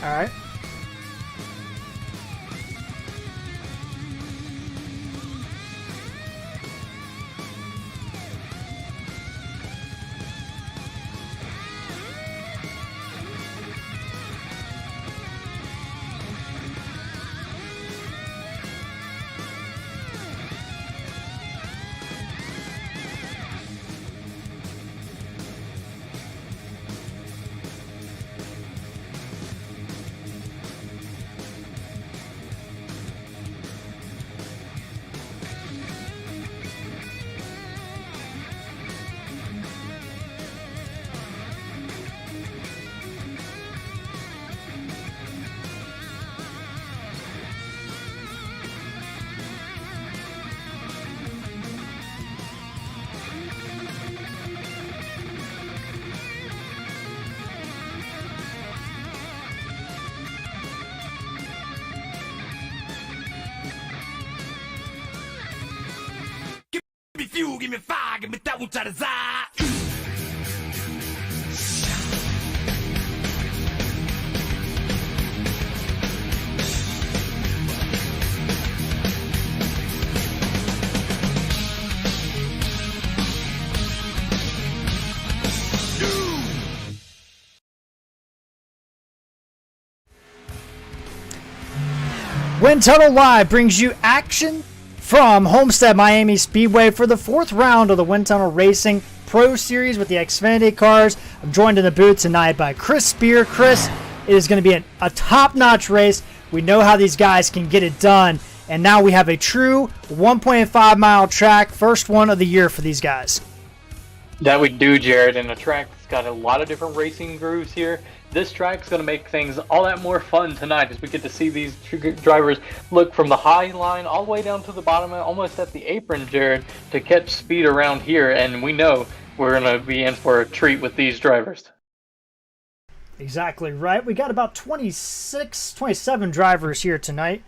All right. Give me fuel, give me fire, give me that which I desire. Wind Tunnel Live brings you action from Homestead-Miami Speedway for the 4th round of the Wind Tunnel Racing Pro Series with the Xfinity cars. I'm joined in the booth tonight by Chris Spear. Chris, it is going to be a top-notch race. We know how these guys can get it done, and now we have a true 1.5-mile track, first one of the year for these guys. That we do, Jared, and the track's got a lot of different racing grooves here. This track's going to make things all that more fun tonight as we get to see these drivers look from the high line all the way down to the bottom, almost at the apron, Jared, to catch speed around here. And we know we're going to be in for a treat with these drivers. Exactly right. We got about 27 drivers here tonight,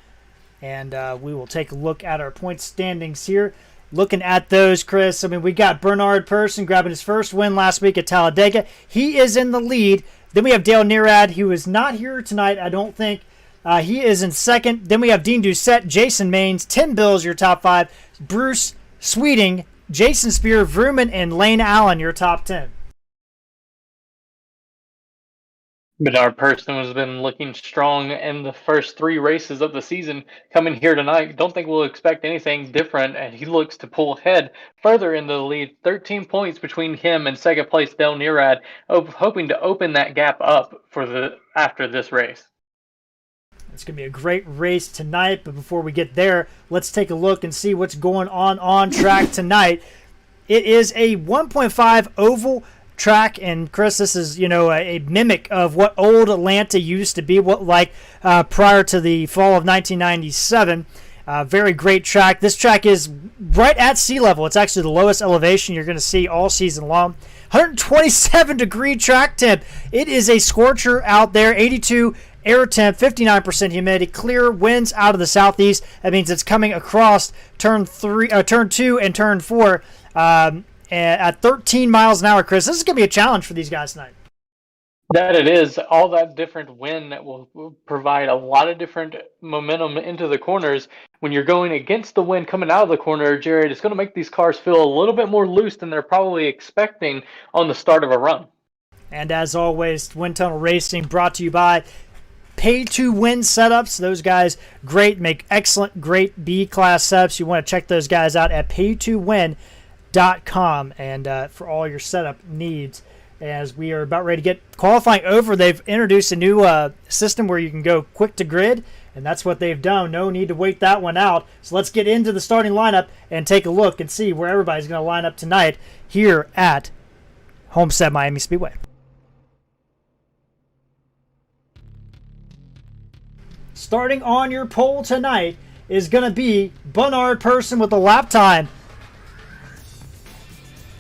and we will take a look at our point standings here. Looking at those, Chris, I mean, we got Bernard Person grabbing his first win last week at Talladega. He is in the lead. Then we have Dale Nearad. He was not here tonight, I don't think. He is in second. Then we have Dean Doucette, Jason Maines, Tim Bills, your top 5. Bruce Sweeting, Jason Spear, Vrooman, and Lane Allen, your top 10. Bernard Person has been looking strong in the first 3 races of the season. Coming here tonight, don't think we'll expect anything different, and he looks to pull ahead further into the lead. 13 points between him and second place Dale Nearad, hoping to open that gap up for after this race. It's going to be a great race tonight, but before we get there, let's take a look and see what's going on track tonight. It is a 1.5 oval track, and Chris, this is a mimic of what old Atlanta used to be, prior to the fall of 1997. Very great track. This track is right at sea level. It's actually the lowest elevation you're going to see all season long. 127 degree track temp. It is a scorcher out there. 82 air temp, 59% humidity, clear winds out of the southeast. That means it's coming across turn 2 and turn 4 at 13 miles an hour, Chris. This is going to be a challenge for these guys tonight. That it is. All that different wind that will provide a lot of different momentum into the corners. When you're going against the wind coming out of the corner, Jared, it's going to make these cars feel a little bit more loose than they're probably expecting on the start of a run. And as always, Wind Tunnel Racing brought to you by Pay-to-Win Setups. Those guys, great, make excellent, great B-class setups. You want to check those guys out at pay-to-win.com and for all your setup needs. As we are about ready to get qualifying over, they've introduced a new system where you can go quick to grid, and that's what they've done. No need to wait that one out. So let's get into the starting lineup and take a look and see where everybody's going to line up tonight here at Homestead-Miami Speedway. Starting on your pole tonight is going to be Bernard Person with the lap time.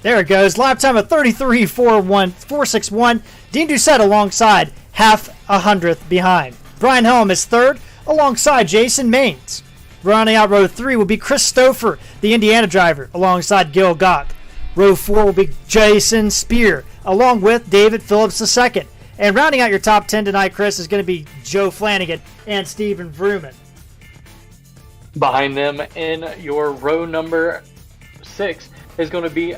There it goes. Lap time of 33.461. Dean Doucette alongside, half a hundredth behind. Brian Helm is third alongside Jason Maines. Rounding out row 3 will be Chris Stouffer, the Indiana driver, alongside Gil Gach. Row 4 will be Jason Spear, along with David Phillips II. And rounding out your top 10 tonight, Chris, is going to be Joe Flanagan and Steven Vrooman. Behind them in your row number 6 is going to be...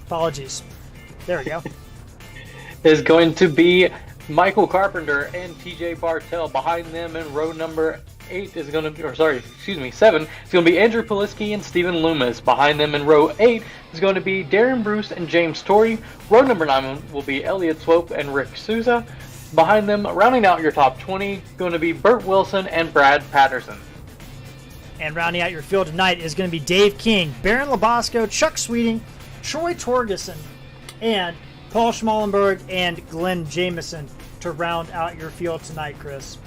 Apologies. There we go. is going to be Michael Carpenter and TJ Bartell. Behind them in row number 8 is going to be, 7, is going to be Andrew Poliski and Stephen Loomis. Behind them in row 8 is going to be Darren Bruce and James Torrey. Row number 9 will be Elliot Swope and Rick Souza. Behind them, rounding out your top 20, going to be Burt Wilson and Brad Patterson. And rounding out your field tonight is going to be Dave King, Baron Labasco, Chuck Sweeting, Troy Torgerson, and Paul Schmallenberg and Glenn Jameson to round out your field tonight, Chris.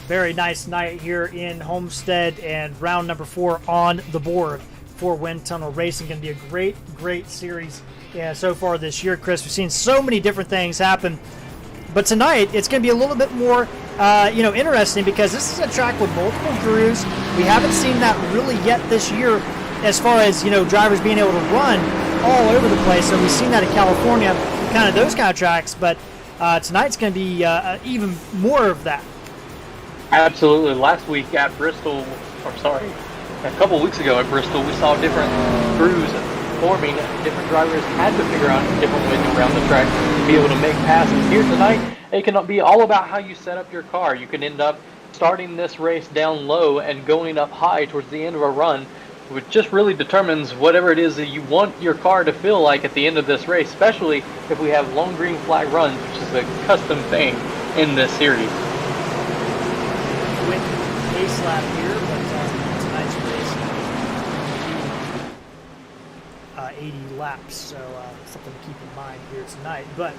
Very nice night here in Homestead, and round number 4 on the board for Wind Tunnel Racing. Going to be a great, great series so far this year, Chris. We've seen so many different things happen, but tonight it's going to be a little bit more interesting, because this is a track with multiple grooves. We haven't seen that really yet this year, as far as drivers being able to run all over the place. So we've seen that in California, kind of those kind of tracks, but tonight's going to be even more of that. Absolutely. Last week at Bristol, a couple weeks ago at Bristol, we saw different grooves forming. Different drivers had to figure out a different way to round the track to be able to make passes. Here tonight, it can be all about how you set up your car. You can end up starting this race down low and going up high towards the end of a run, which just really determines whatever it is that you want your car to feel like at the end of this race, especially if we have long green flag runs, which is a custom thing in this series. Quick pace lap here, but tonight's race 80 laps, so something to keep in mind here tonight. But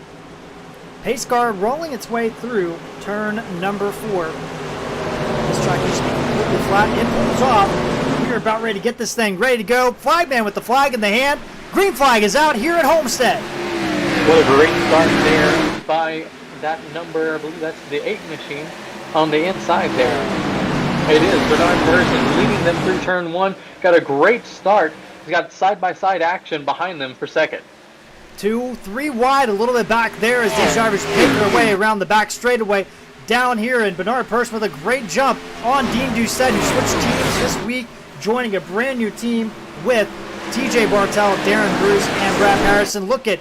pace car rolling its way through turn number 4. This track used to be completely flat. It pulls off. We're about ready to get this thing ready to go. Flagman with the flag in the hand. Green flag is out here at Homestead. What a great start there by that number. I believe that's the 8 machine on the inside there. It is Bernard Person leading them through turn 1. Got a great start. He's got side-by-side action behind them for second. 2, 3 wide, a little bit back there as these drivers make their way around the back straightaway. Down here, and Bernard Person with a great jump on Dean Doucette, who switched teams this week, joining a brand new team with TJ Bartell, Darren Bruce, and Brad Harrison. Look at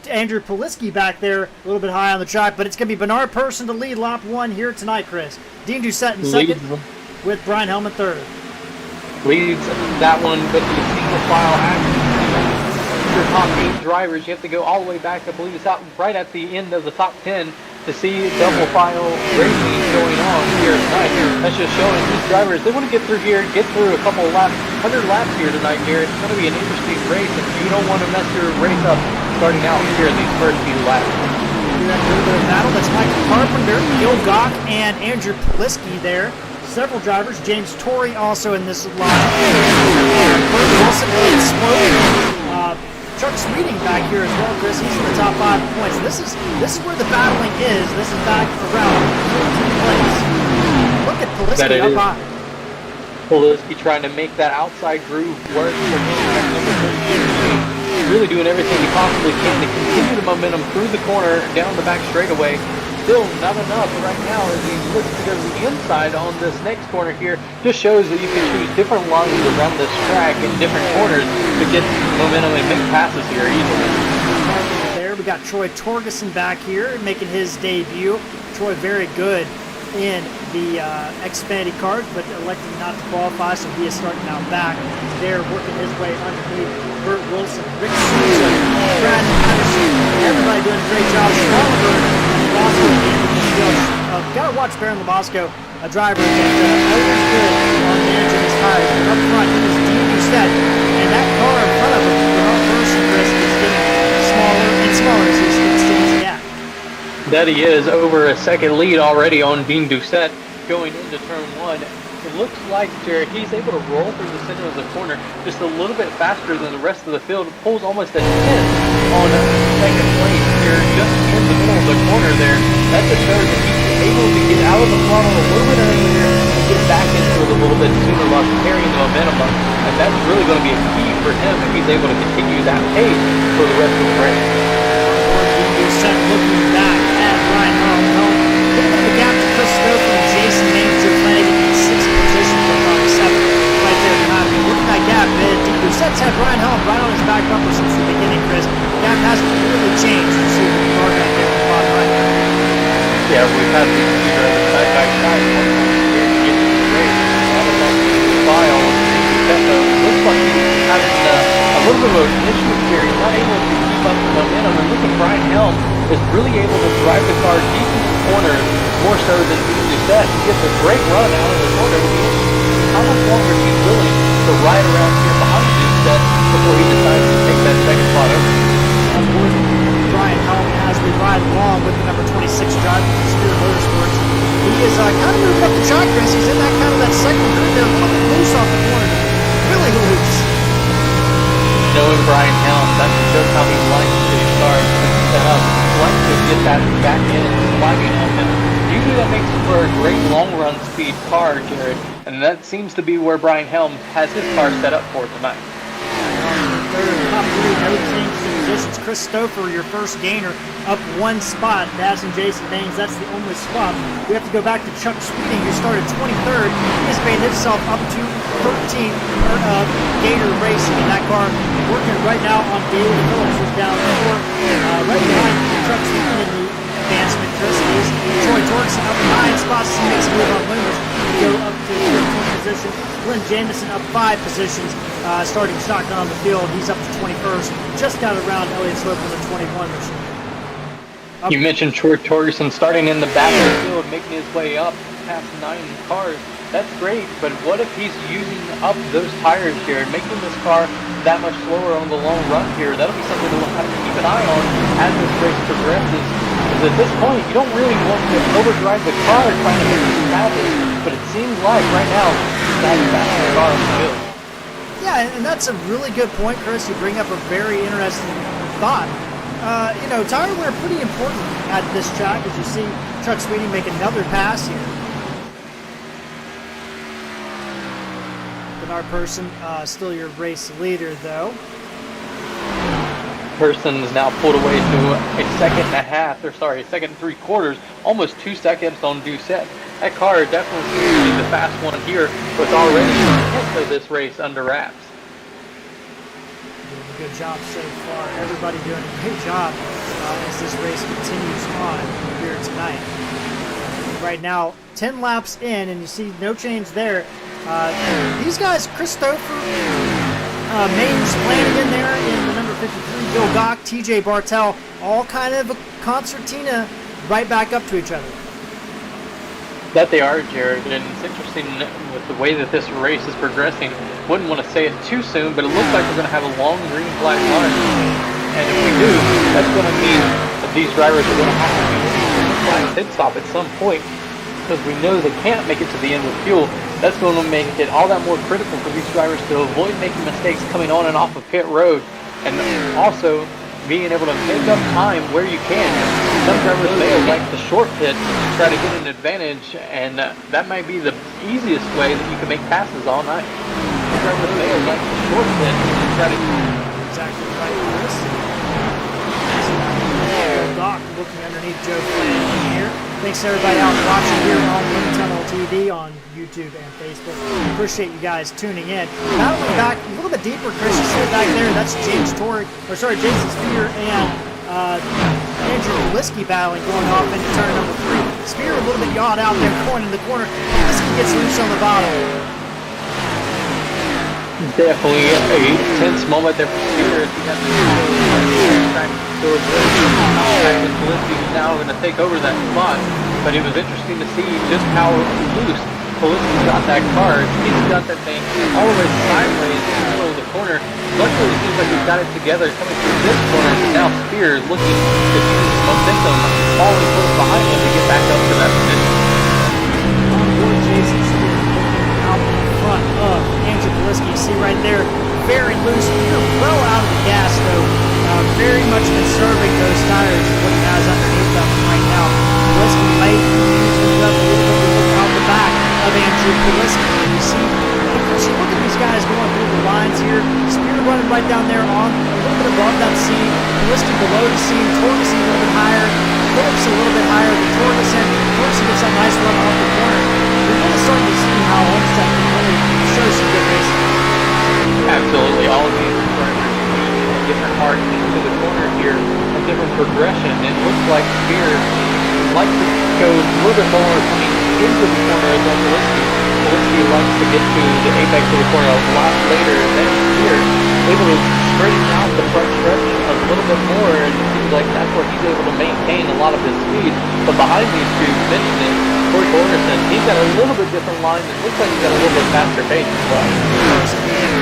Andrew Poliski back there, a little bit high on the track, but it's going to be Bernard Person to lead lap 1 here tonight, Chris. Dean Doucette in second, with Brian Hellman third. Leads that one, but the single file action. Your top 8 drivers, you have to go all the way back. I believe it's out right at the end of the top 10 to see double file racing going on here tonight. That's just showing these drivers, they want to get through here, get through a couple of laps, 100 laps here tonight, Garrett. It's going to be an interesting race, and you don't want to mess your race up starting out here in these first few laps. That little bit of battle. That's Michael Carpenter, Gil Gock, and Andrew Poliski there. Several drivers. James Torrey also in this line. Burt Wilson, Elliot Swope. Chuck Sweeting back here as well, Chris. He's in the top 5 points. This is where the battling is. This is back around 14th place. Look at Poliski up high. Poliski trying to make that outside groove work for him at number 13. Really doing everything he possibly can to continue the momentum through the corner, down the back straightaway. Still not enough right now as he looks to go to the inside on this next corner here. Just shows that you can choose different lines around this track in different corners to get momentum and make passes here easily. There we got Troy Torgerson back here making his debut. Troy very good in the Xfinity cars, but electing not to qualify, so he is starting out back. There working his way underneath Burt Wilson, Rick Souza, Brad Patterson, everybody doing a great job. Schmallenberg, gotta watch Baron Labasco, a driver that always good on managing his tires. But up front, he was Dean Doucette, and that car in front of him, Bernard Person, Chris, is getting smaller and smaller as he extends the gap. That he is, over a second lead already on Dean Doucette going into turn 1. It looks like, Jared, he's able to roll through the center of the corner just a little bit faster than the rest of the field. Pulls almost a 10 on second place here, just in the middle of the corner there. That just shows that he's able to get out of the throttle a little bit earlier and get back into it a little bit sooner while carrying the momentum up. And that's really going to be a key for him if he's able to continue that pace for the rest of the race. Brian Helm right on his back bumper since the beginning, Chris. That hasn't really changed. You see the car back there on the bottom right. Yeah, we've had these two drivers side by side. One here to get this race. Not enough to buy all of the tempo. Looks like he's having a little bit of an issue here. He's not able to keep up the momentum. And look at Brian Helm is really able to drive the car deep in the corners more so than Dale Nearad. He gets a great run out of the corner. How much longer is he willing to ride around here behind Nearad before he decides to take that second spot over? On board Brian Helm as we ride along with the number 26 driver from Spear Motorsports. He is kind of moving up the track, Chris. He's in that kind of that second group there, a little bit loose off the corner. Really loose. Knowing Brian Helm, that's just how he likes to start set up. He likes to get that back end flagging up, and usually that makes for a great long run speed car, Jared. And that seems to be where Brian Helm has his car set up for tonight. Third, top three, no changes in positions. Chris Stouffer, your first gainer, up one spot. Daz and Jason Baines, that's the only swap. We have to go back to Chuck Sweeting, who started 23rd. He's made himself up to 13th gainer racing in that car. Working right now on David Phillips, who's down four. Right behind Chuck Sweeting in the advancement, Chris, is Troy Torkson up 9 spots. He makes a move on Loomis to go up to 15th position. Glenn Jamison up 5 positions, starting shotgun on the field. He's up to 21st. Just got around Elliott Slope on the 21 machine. You mentioned Troy Torgerson starting in the back of the field, making his way up past 9 cars. That's great, but what if he's using up those tires here and making this car that much slower on the long run here? That'll be something we'll have to keep an eye on as this race progresses. Because at this point, you don't really want to overdrive the car trying to make it passes, but it seems like right now, that's the fastest car on the field. Yeah, and that's a really good point, Chris. You bring up a very interesting thought. Tire wear pretty important at this track, as you see Chuck Sweeting make another pass here. Bernard Person, still your race leader, though. Person is now pulled away to a second and 3/4, almost 2 seconds on Doucette. That car definitely seems to be the fast one here, but already into this race under wraps. Doing a good job so far. Everybody doing a great job as this race continues on here tonight. Right now, 10 laps in, and you see no change there. These guys, Chris Stouffer, Maine's Flanagan there in the number 53, Bill Gock, TJ Bartel, all kind of a concertina right back up to each other. That they are, Jared, and it's interesting with the way that this race is progressing. Wouldn't want to say it too soon, but it looks like we're going to have a long green flag line. And if we do, that's going to mean that these drivers are going to have to be in the flag pit stop at some point, because we know they can't make it to the end with fuel. That's going to make it all that more critical for these drivers to avoid making mistakes coming on and off of pit road, and also being able to make up time where you can. Some drivers may like the short pit to try to get an advantage, and that might be the easiest way that you can make passes all night. Some drivers may like the short pit to try to... Exactly right, Chris. Doc looking underneath Joe Flanagan here. Thanks to everybody out watching here on Wind Tunnel TV on YouTube and Facebook. Appreciate you guys tuning in. Battling back a little bit deeper, Chris, you see it back there. That's Jason Spear and Andrew Polisky battling going off into turn number 3. Spear a little bit yawed out there, going in the corner. Polisky gets loose on the bottom. Definitely a tense moment there for Spear. He got Polisky is now going to take over that spot, but it was interesting to see just how loose Polisky got that car. He's got that thing all the way sideways in the middle of the corner. Luckily, it seems like he's got it together coming through this corner, and now Spear is looking to use momentum falling close behind him to get back up to that position. On board Jason Spear looking out in front of Andrew Polisky. You see right there, very loose. Spear well out of the gas, though. Very much conserving those tires, what he has underneath them right now. Polisky might use up a little bit to look out the back of Andrew Polisky. You see, look at these guys going through the lines here. Spear running right down there on a little bit above that seam. Polisky below the seam. Torgerson a little bit higher. Phillips a little bit higher than Torgerson. Torgerson gets that nice run off the corner. We're really starting to see how Homestead can really show some good racing. Absolutely. All of these different arc into the corner here, a different progression. It looks like Spear likes to go a little bit more coming into the corner than Polisky. Polisky likes to get to the apex of the corner a lot later than Spear, able to straighten out the front stretch a little bit more, and it seems like that's where he's able to maintain a lot of his speed. But behind these two, mentioning Corey Borgerson, he's got a little bit different line. It looks like he's got a little bit faster pace as well.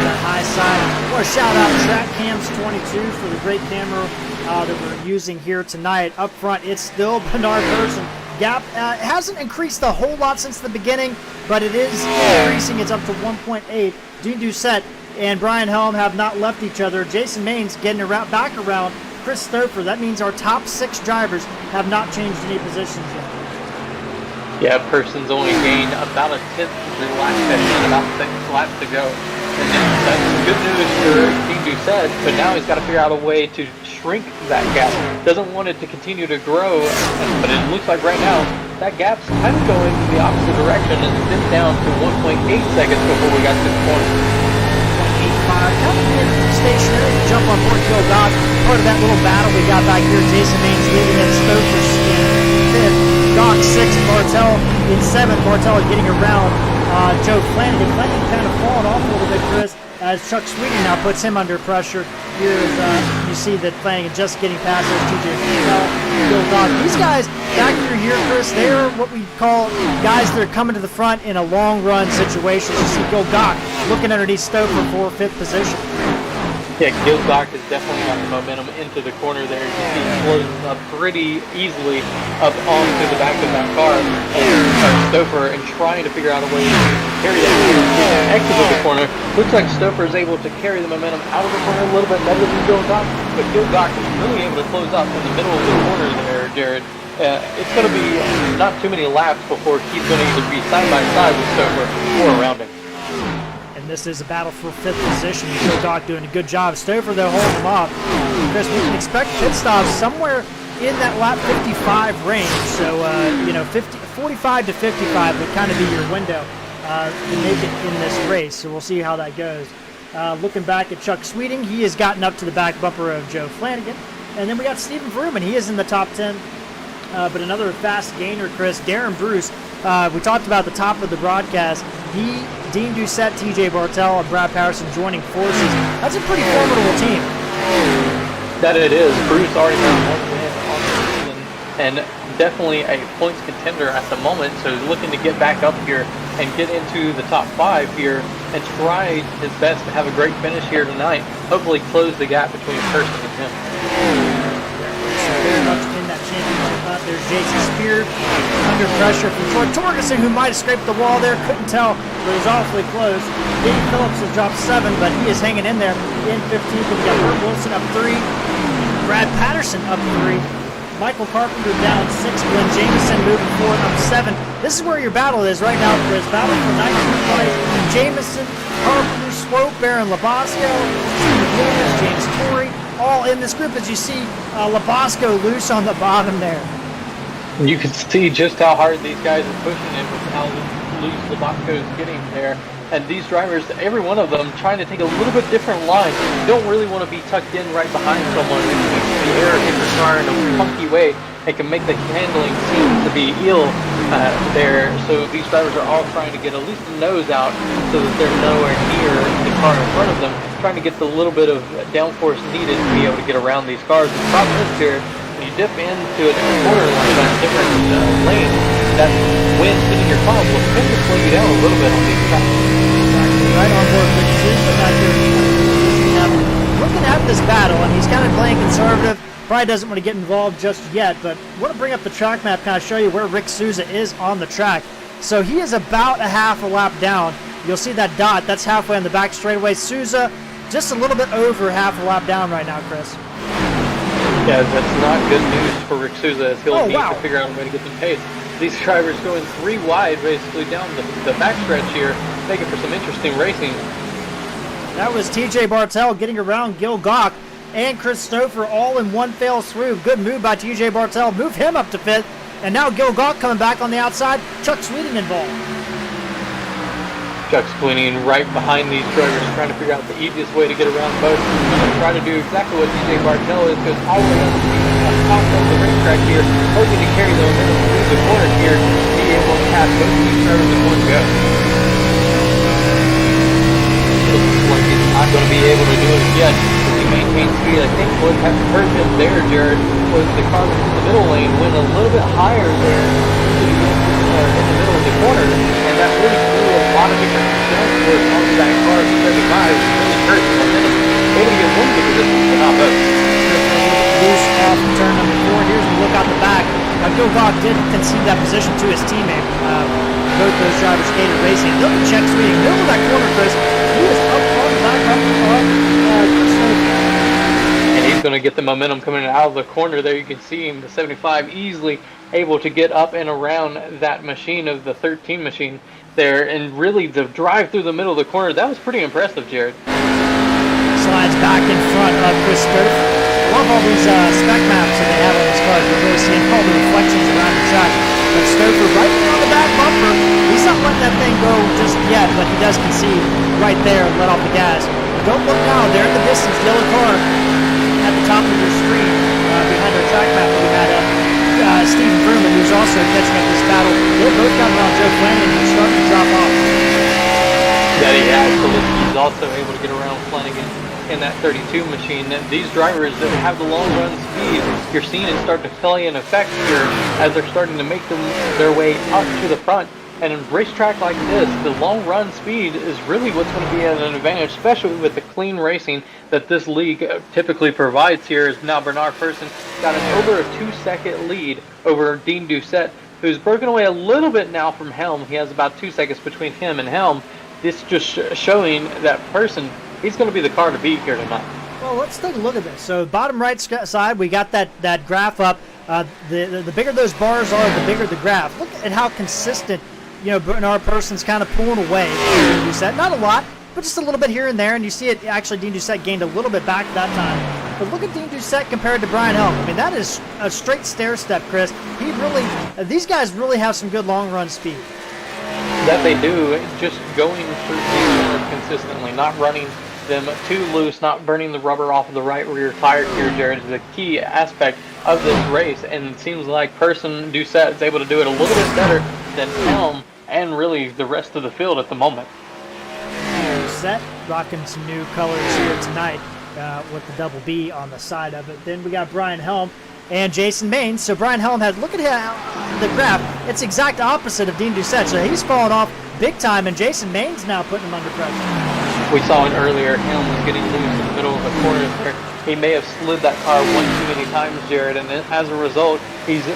That high side. I want to shout out Track Cams 22 for the great camera that we're using here tonight. Up front, it's still Bernard Person. Gap hasn't increased a whole lot since the beginning, but it is increasing. It's up to 1.8. Dean Doucette and Brian Helm have not left each other. Jason Maines getting back around Chris Stouffer. That means our top 6 drivers have not changed any positions yet. Yeah, Person's only gained about a 10th of the last session, about 6 laps to go. And that's good news for Dean Doucette, but now he's got to figure out a way to shrink that gap. Doesn't want it to continue to grow, but it looks like right now that gap's kind of going in the opposite direction, and it's dipped down to 1.8 seconds before we got to the corner. 1.85, kind of been stationary to jump on board Joe Dodd. Part of that little battle we got back here. Jason Maines leading at Stouffer in 5th. Doc 6th, Bartel in 7th. Bartel getting around Joe Flanagan. Flanagan kind of falling off a little bit, Chris, as Chuck Sweeting now puts him under pressure. Here's you see that Flanagan just getting past those TJ Bill Doc. These guys back through here, Chris, they're what we call guys that are coming to the front in a long run situation. You see Gil Doc looking underneath Stouffer for 5th position. Yeah, Gil Doc has definitely got the momentum into the corner there. You see he flows up pretty easily up onto the back of that car. Stouffer and trying to figure out a way to carry that exit of the corner. Looks like Stouffer is able to carry the momentum out of the corner a little bit better than Gil Doc, but Gil Doc is really able to close up in the middle of the corner there, Jared. It's going to be not too many laps before he's going to either be side by side with Stouffer or around him. This is a battle for 5th position. Joe Doc doing a good job. Stouffer, they'll hold him off. Chris, we can expect pit stops somewhere in that lap 55 range. So, 45 to 55 would kind of be your window to make it in this race. So we'll see how that goes. Looking back at Chuck Sweeting, he has gotten up to the back bumper of Joe Flanagan. And then we got Stephen Vrooman. He is in the top 10. But another fast gainer, Chris, Darren Bruce. We talked about the top of the broadcast. Dean Doucette, TJ Bartel, and Brad Patterson joining forces. That's a pretty formidable team. That it is. Bruce already has 1 win on the season, and definitely a points contender at the moment. So he's looking to get back up here and get into the top 5 here and try his best to have a great finish here tonight. Hopefully close the gap between Person and him. Very much in that championship hunt. There's Jason Spear under pressure from Troy Torgerson, who might have scraped the wall there. Couldn't tell, but it was awfully close. Dave Phillips has dropped 7, but he is hanging in there in 15th. We've got Bert Wilson up 3. Brad Patterson up 3. Michael Carpenter down 6. Glenn Jameson moving forward up 7. This is where your battle is right now, Chris. Battle for 19th place. Jameson, Carpenter, Swope, Baron Labasco, Steve Lewis, James Torrey, all in this group. As you see, Labasco loose on the bottom there. You can see just how hard these guys are pushing it with how loose Labasco is getting there. And these drivers, every one of them, trying to take a little bit different line. You don't really want to be tucked in right behind someone who keeps the air in the car in a funky way. It can make the handling seem to be ill there. So these drivers are all trying to get at least the nose out so that they're nowhere near the car in front of them, trying to get the little bit of downforce needed to be able to get around these cars. The problem is here, when you dip into a different corner line, a different lane, that wind hitting your car will tend to slow you down a little bit on these tracks. Right on board with Susan back there. Looking at this battle, and he's kind of playing conservative. Probably doesn't want to get involved just yet, but I want to bring up the track map, kind of show you where Rick Souza is on the track. So he is about a half a lap down. You'll see that dot. That's halfway on the back straightaway. Souza just a little bit over half a lap down right now, Chris. Yeah, that's not good news for Rick Souza, as he'll need to figure out a way to get the pace. These drivers going 3 wide basically down the backstretch here, making for some interesting racing. That was TJ Bartel getting around Gil Gok and Chris Stouffer all in one fell swoop. Good move by TJ Bartel. Move him up to 5th. And now Gil Gok coming back on the outside. Chuck Sweeting involved. Chuck Sweeney right behind these drivers, trying to figure out the easiest way to get around both. I'm going to try to do exactly what DJ Bartel is, goes all the way up the top of the racetrack here, hoping to carry the momentum through the corner here, to be able to pass both of these drivers in one go. Looks like he's not going to be able to do it yet. He maintains speed. I think what hurt him there, Jared, was the car in the middle lane went a little bit higher there in the middle of the corner, and that really threw a lot of different downforce onto that car at 75. Really hurt the momentum. Able to get one good position, but not both. Loose off in turn number 4. Here's the look out the back. Gilgog did concede that position to his teammate. Both those drivers skated racing. Look at Chuck Sweeney, middle of that corner, Chris. He is up on the back, and he's going to get the momentum coming out of the corner there. You can see him, the 75, easily able to get up and around that machine of the 13 machine there. And really, the drive through the middle of the corner, that was pretty impressive, Jared. Slides back in front of Chris Stouffer. I love all these spec maps that they have on this car. You're really seeing all the reflections around the track. But Stouffer right on the back bumper. He's not letting that thing go just yet, but he does concede right there and let off the gas. But don't look now. There in the distance, the yellow car at the top of your screen behind our track map. We had Stephen Berman, who's also catching up this battle. They're both down around Joe Flanagan, who's starting to drop off. Yeah, he absolutely. He's also able to get around Flanagan in that 32 machine. These drivers that have the long run speed, you're seeing it start to play in effect here as they're starting to make their way up to the front. And in a racetrack like this, the long run speed is really what's going to be at an advantage, especially with the clean racing that this league typically provides here. Is now Bernard Persson got an over a 2-second lead over Dean Doucette, who's broken away a little bit now from Helm. He has about 2 seconds between him and Helm. This just showing that Persson, he's going to be the car to beat here tonight. Well, let's take a look at this. So bottom right side, we got that graph up. The bigger those bars are, the bigger the graph. Look at how consistent, Bernard Persson's kind of pulling away from Dean Doucette. Not a lot, but just a little bit here and there. And you see it, actually, Dean Doucette gained a little bit back that time. But look at Dean Doucette compared to Brian Helm. I mean, that is a straight stair step, Chris. These guys really have some good long run speed. That they do, just going through these corners consistently, not running them too loose, not burning the rubber off of the right rear tire here, Jared, is a key aspect of this race. And it seems like Persson Doucette is able to do it a little bit better than Helm and really the rest of the field at the moment. Doucette rocking some new colors here tonight with the double B on the side of it. Then we got Brian Helm and Jason Maines. So Brian Helm had, look at the graph, it's exact opposite of Dean Doucette. So he's falling off big time, and Jason Maines now putting him under pressure. We saw it earlier, Helm was getting loose in the middle of the corner there. He may have slid that car one too many times, Jared, and as a result, he's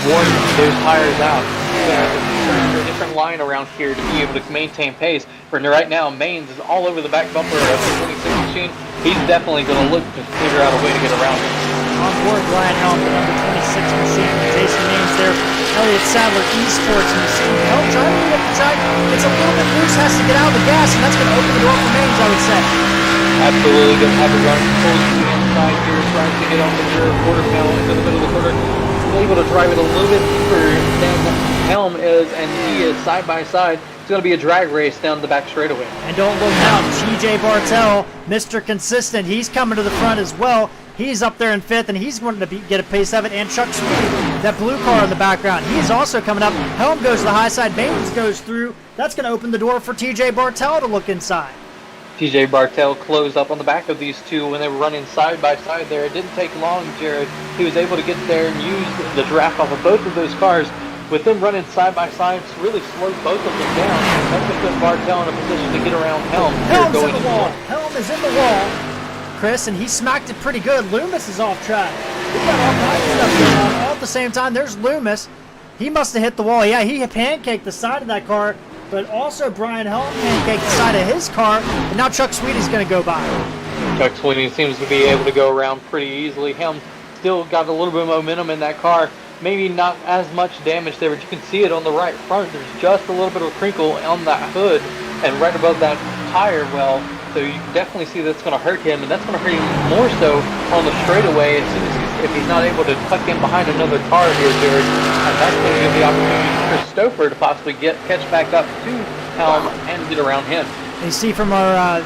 worn those tires out. A different line around here to be able to maintain pace. For right now, Maines is all over the back bumper of the 26 machine. He's definitely going to look to figure out a way to get around it. On board Brian Helm, the number 26 machine. Jason Maines there. Elliott Sadler Esports, and you see Helm trying to get up the track. It's a little bit loose, has to get out of the gas, and that's going to open the door for Maines, I would say. Absolutely going to have to run full speed inside here, trying to get on the rear quarter panel into the middle of the quarter. He's able to drive it a little bit deeper than Helm is, and he is side by side. It's going to be a drag race down the back straightaway. And don't look now, TJ Bartel, Mr. Consistent, he's coming to the front as well. He's up there in 5th, and he's going to get a pace of it. And Chuck Sweeney, that blue car in the background, he's also coming up. Helm goes to the high side, Maines goes through. That's going to open the door for TJ Bartel to look inside. TJ Bartel closed up on the back of these two when they were running side by side there. It didn't take long, Jared. He was able to get there and use the draft off of both of those cars. With them running side by side, it's really slowed both of them down. That's what put Bartel in a position to get around Helm. Helm's in the wall. Helm is in the wall, Chris, and he smacked it pretty good. Loomis is off track. We've got all kinds of stuff going on. All at the same time, there's Loomis. He must have hit the wall. Yeah, he pancaked the side of that car, but also Brian Helm pancaked the side of his car, and now Chuck Sweeney's going to go by. Chuck Sweeney seems to be able to go around pretty easily. Helm still got a little bit of momentum in that car. Maybe not as much damage there, but you can see it on the right front. There's just a little bit of a crinkle on that hood and right above that tire well. So you can definitely see that's going to hurt him, and that's going to hurt him more so on the straightaway as soon as if he's not able to tuck in behind another car here, Jared. And that's going to give the opportunity for Stouffer to possibly catch back up to Helm and get around him. You see from our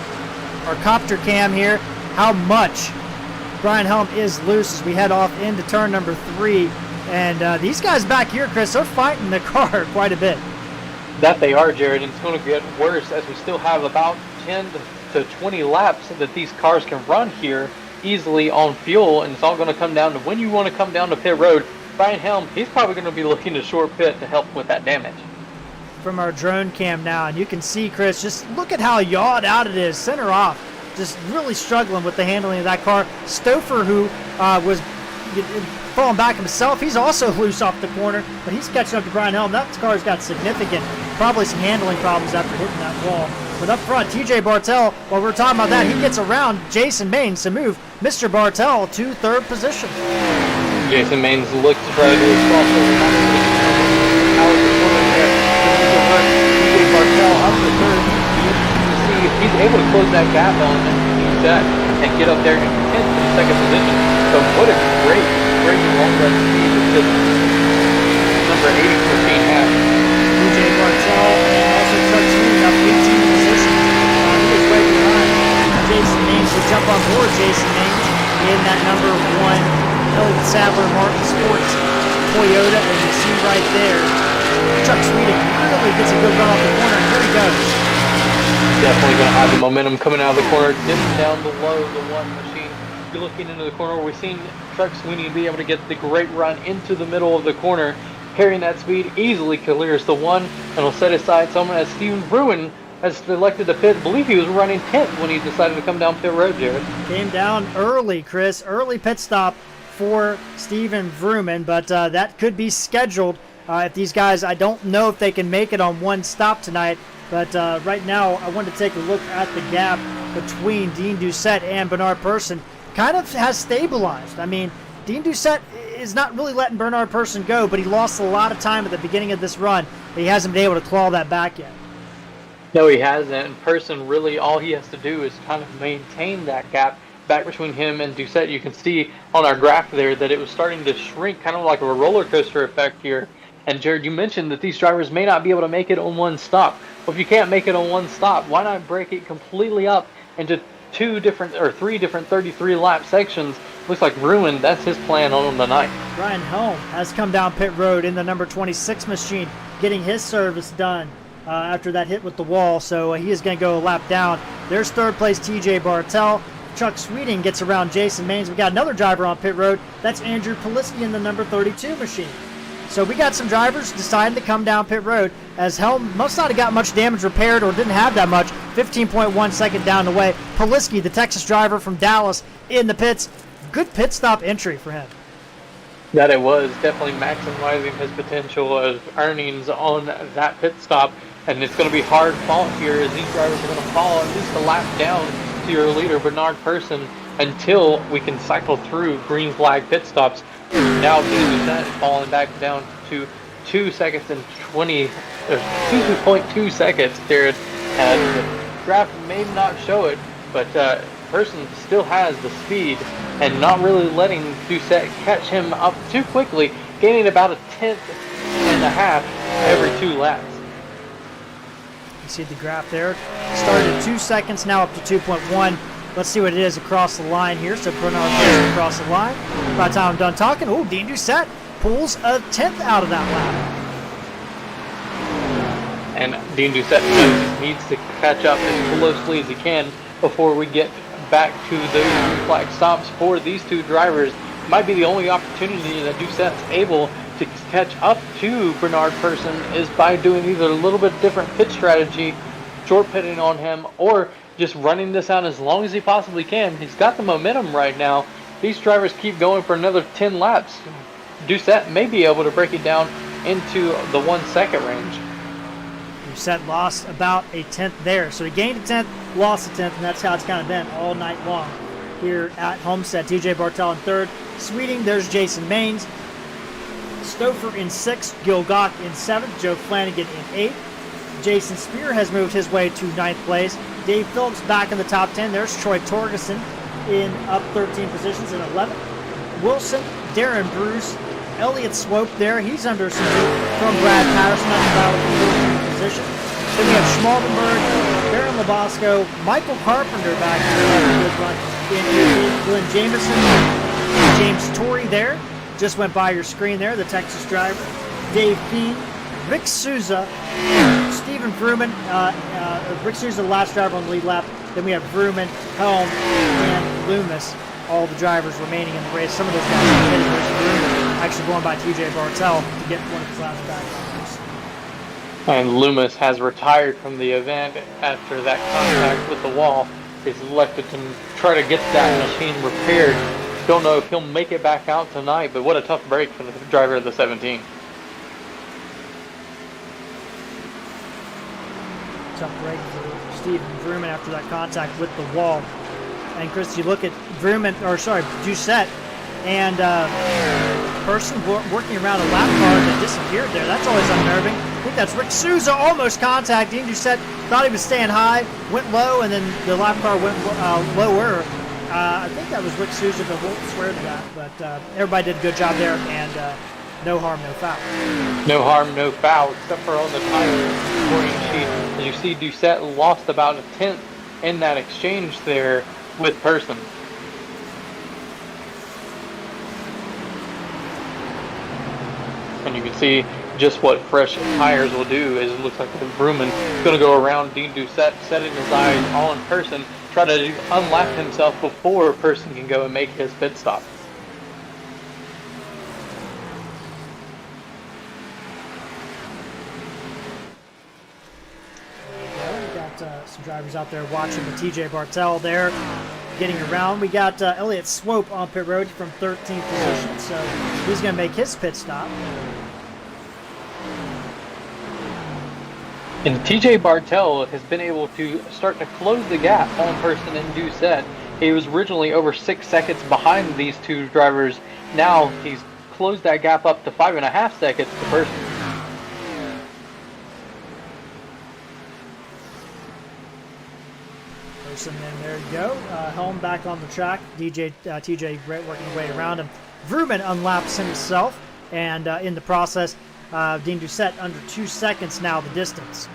copter cam here how much Brian Helm is loose as we head off into turn number 3. And these guys back here, Chris, they're fighting the car quite a bit. That they are, Jared, and it's going to get worse as we still have about 10 to 20 laps that these cars can run here easily on fuel, and it's all going to come down to when you want to come down to pit road. Brian Helm, he's probably going to be looking to short pit to help with that damage. From our drone cam now, and you can see, Chris, just look at how yawed out it is, center off, just really struggling with the handling of that car. Stouffer, who was falling back himself, he's also loose off the corner, but he's catching up to Brian Helm. That car's got significant, probably some handling problems after hitting that wall. But up front, TJ Bartel, while we're talking about that, he gets around Jason Maines to move Mr. Bartel to 3rd position. Jason Maines looks to try to do his crossover. Out of the corner there. TJ Bartel up to 3rd. You see if he's able to close that gap on him and get up there in 10th and 2nd position. So what a great long run speed that number 80 machine has. TJ Bartel and also Chuck Sweeney up 18th position. He was right behind Jason Maines to jump on board Jason Maines in that number 1 Elliott Sadler Martin Sports Toyota, and you see right there Chuck Sweeney really gets a good run off the corner, and here he goes. Definitely going to have the momentum coming out of the corner, dipping down below the 1 machine. You're looking into the corner, we've seen Chuck Sweeney be able to get the great run into the middle of the corner, carrying that speed, easily clears the 1, and will set aside someone as Steven Bruin has elected to pit. I believe he was running 10th when he decided to come down pit road, Jared. Came down early, Chris, early pit stop for Steven Vrooman, but that could be scheduled if these guys, I don't know if they can make it on 1 stop tonight, but right now I want to take a look at the gap between Dean Doucette and Bernard Persson. Kind of has stabilized. I mean, Dean Doucette is not really letting Bernard Persson go, but he lost a lot of time at the beginning of this run. He hasn't been able to claw that back yet. No, he hasn't. And Persson, really all he has to do is kind of maintain that gap back between him and Doucette. You can see on our graph there that it was starting to shrink, kind of like a roller coaster effect here. And Jared, you mentioned that these drivers may not be able to make it on 1 stop. Well, if you can't make it on 1 stop, why not break it completely up into 3 different 33 lap sections? Looks like Ruin, that's his plan on the night. Brian Helm has come down pit road in the number 26 machine, getting his service done after that hit with the wall, so he is going to go a lap down. There's 3rd place TJ Bartel. Chuck Sweeting gets around Jason Maines. We got another driver on pit road. That's Andrew Poliski in the number 32 machine. So we got some drivers deciding to come down pit road, as Helm must not have got much damage repaired or didn't have that much. 15.1 second down the way. Poliski, the Texas driver from Dallas, in the pits. Good pit stop entry for him. That it was definitely maximizing his potential of earnings on that pit stop, and it's going to be hard fought here as these drivers are going to fall at least a lap down to your leader Bernard Persson until we can cycle through green flag pit stops. Now that falling back down to 2 seconds and 2.2 seconds, Jared. And the graph may not show it, but Persson still has the speed and not really letting Doucette catch him up too quickly, gaining about a 1/10 and a half every 2 laps. You see the graph there. Started at 2 seconds, now up to 2.1. Let's see what it is across the line here. So Bernard Persson across the line. By the time I'm done talking, oh, Dean Doucette pulls a 10th out of that lap. And Dean Doucette knows he needs to catch up as closely as he can before we get back to the flag stops for these 2 drivers. Might be the only opportunity that Doucette's able to catch up to Bernard Persson is by doing either a little bit different pit strategy, short pitting on him, or just running this out as long as he possibly can. He's got the momentum right now. These drivers keep going for another 10 laps. Doucette may be able to break it down into the 1 second range. Doucette lost about a 10th there. So he gained a 10th, lost a 10th, and that's how it's kind of been all night long here at Homestead. TJ Bartel in 3rd. Sweeting, there's Jason Maines. Stouffer in 6th. Gil Gach in 7th. Joe Flanagan in 8th. Jason Spear has moved his way to 9th place. Dave Phillips back in the top 10. There's Troy Torgerson in up 13 positions in 11th. Wilson, Darren Bruce, Elliott Swope there. He's under some heat from Brad Patterson at about the 14th position. Then we have Schmaldenberg, Baron Labasco, Michael Carpenter back here. Good run. Glenn Jameson, James Torrey there. Just went by your screen there, the Texas driver. Dave P., Rick Souza, Stephen Vrooman. Rick Souza, the last driver on the lead lap. Then we have Vrooman, Helm, and Loomis, all the drivers remaining in the race. Some of those guys are hitting Vrooman, actually going by TJ Bartel to get one of his last back runners. And Loomis has retired from the event after that contact with the wall. He's elected to try to get that machine repaired. Don't know if he'll make it back out tonight, but what a tough break for the driver of the 17. Tough break for Stephen Vrooman after that contact with the wall. And Chris, you look at Doucette, and person working around a lap car that disappeared there. That's always unnerving. I think that's Rick Souza almost contacting. Doucette thought he was staying high, went low, and then the lap car went lower. I think that was Rick Souza, but won't swear to that. But everybody did a good job there, and no harm, no foul. No harm, no foul, except for on the tire scoring sheet. As you see, Doucette lost about a tenth in that exchange there with Person. And you can see just what fresh tires will do. Is it looks like Vrooman is going to go around Dean Doucette, setting his eyes all in Person, try to unlap himself before Person can go and make his pit stop. We got some drivers out there watching the TJ Bartel there, getting around. We got Elliott Swope on pit road from 13th position, so he's going to make his pit stop. And TJ Bartel has been able to start to close the gap on Person and Doucette. He was originally over 6 seconds behind these two drivers. Now he's closed that gap up to 5.5 seconds to Person. Person, and there you go. Helm back on the track. TJ working his way around him. Vrooman unlaps himself, and in the process, Dean Doucette under 2 seconds now the distance.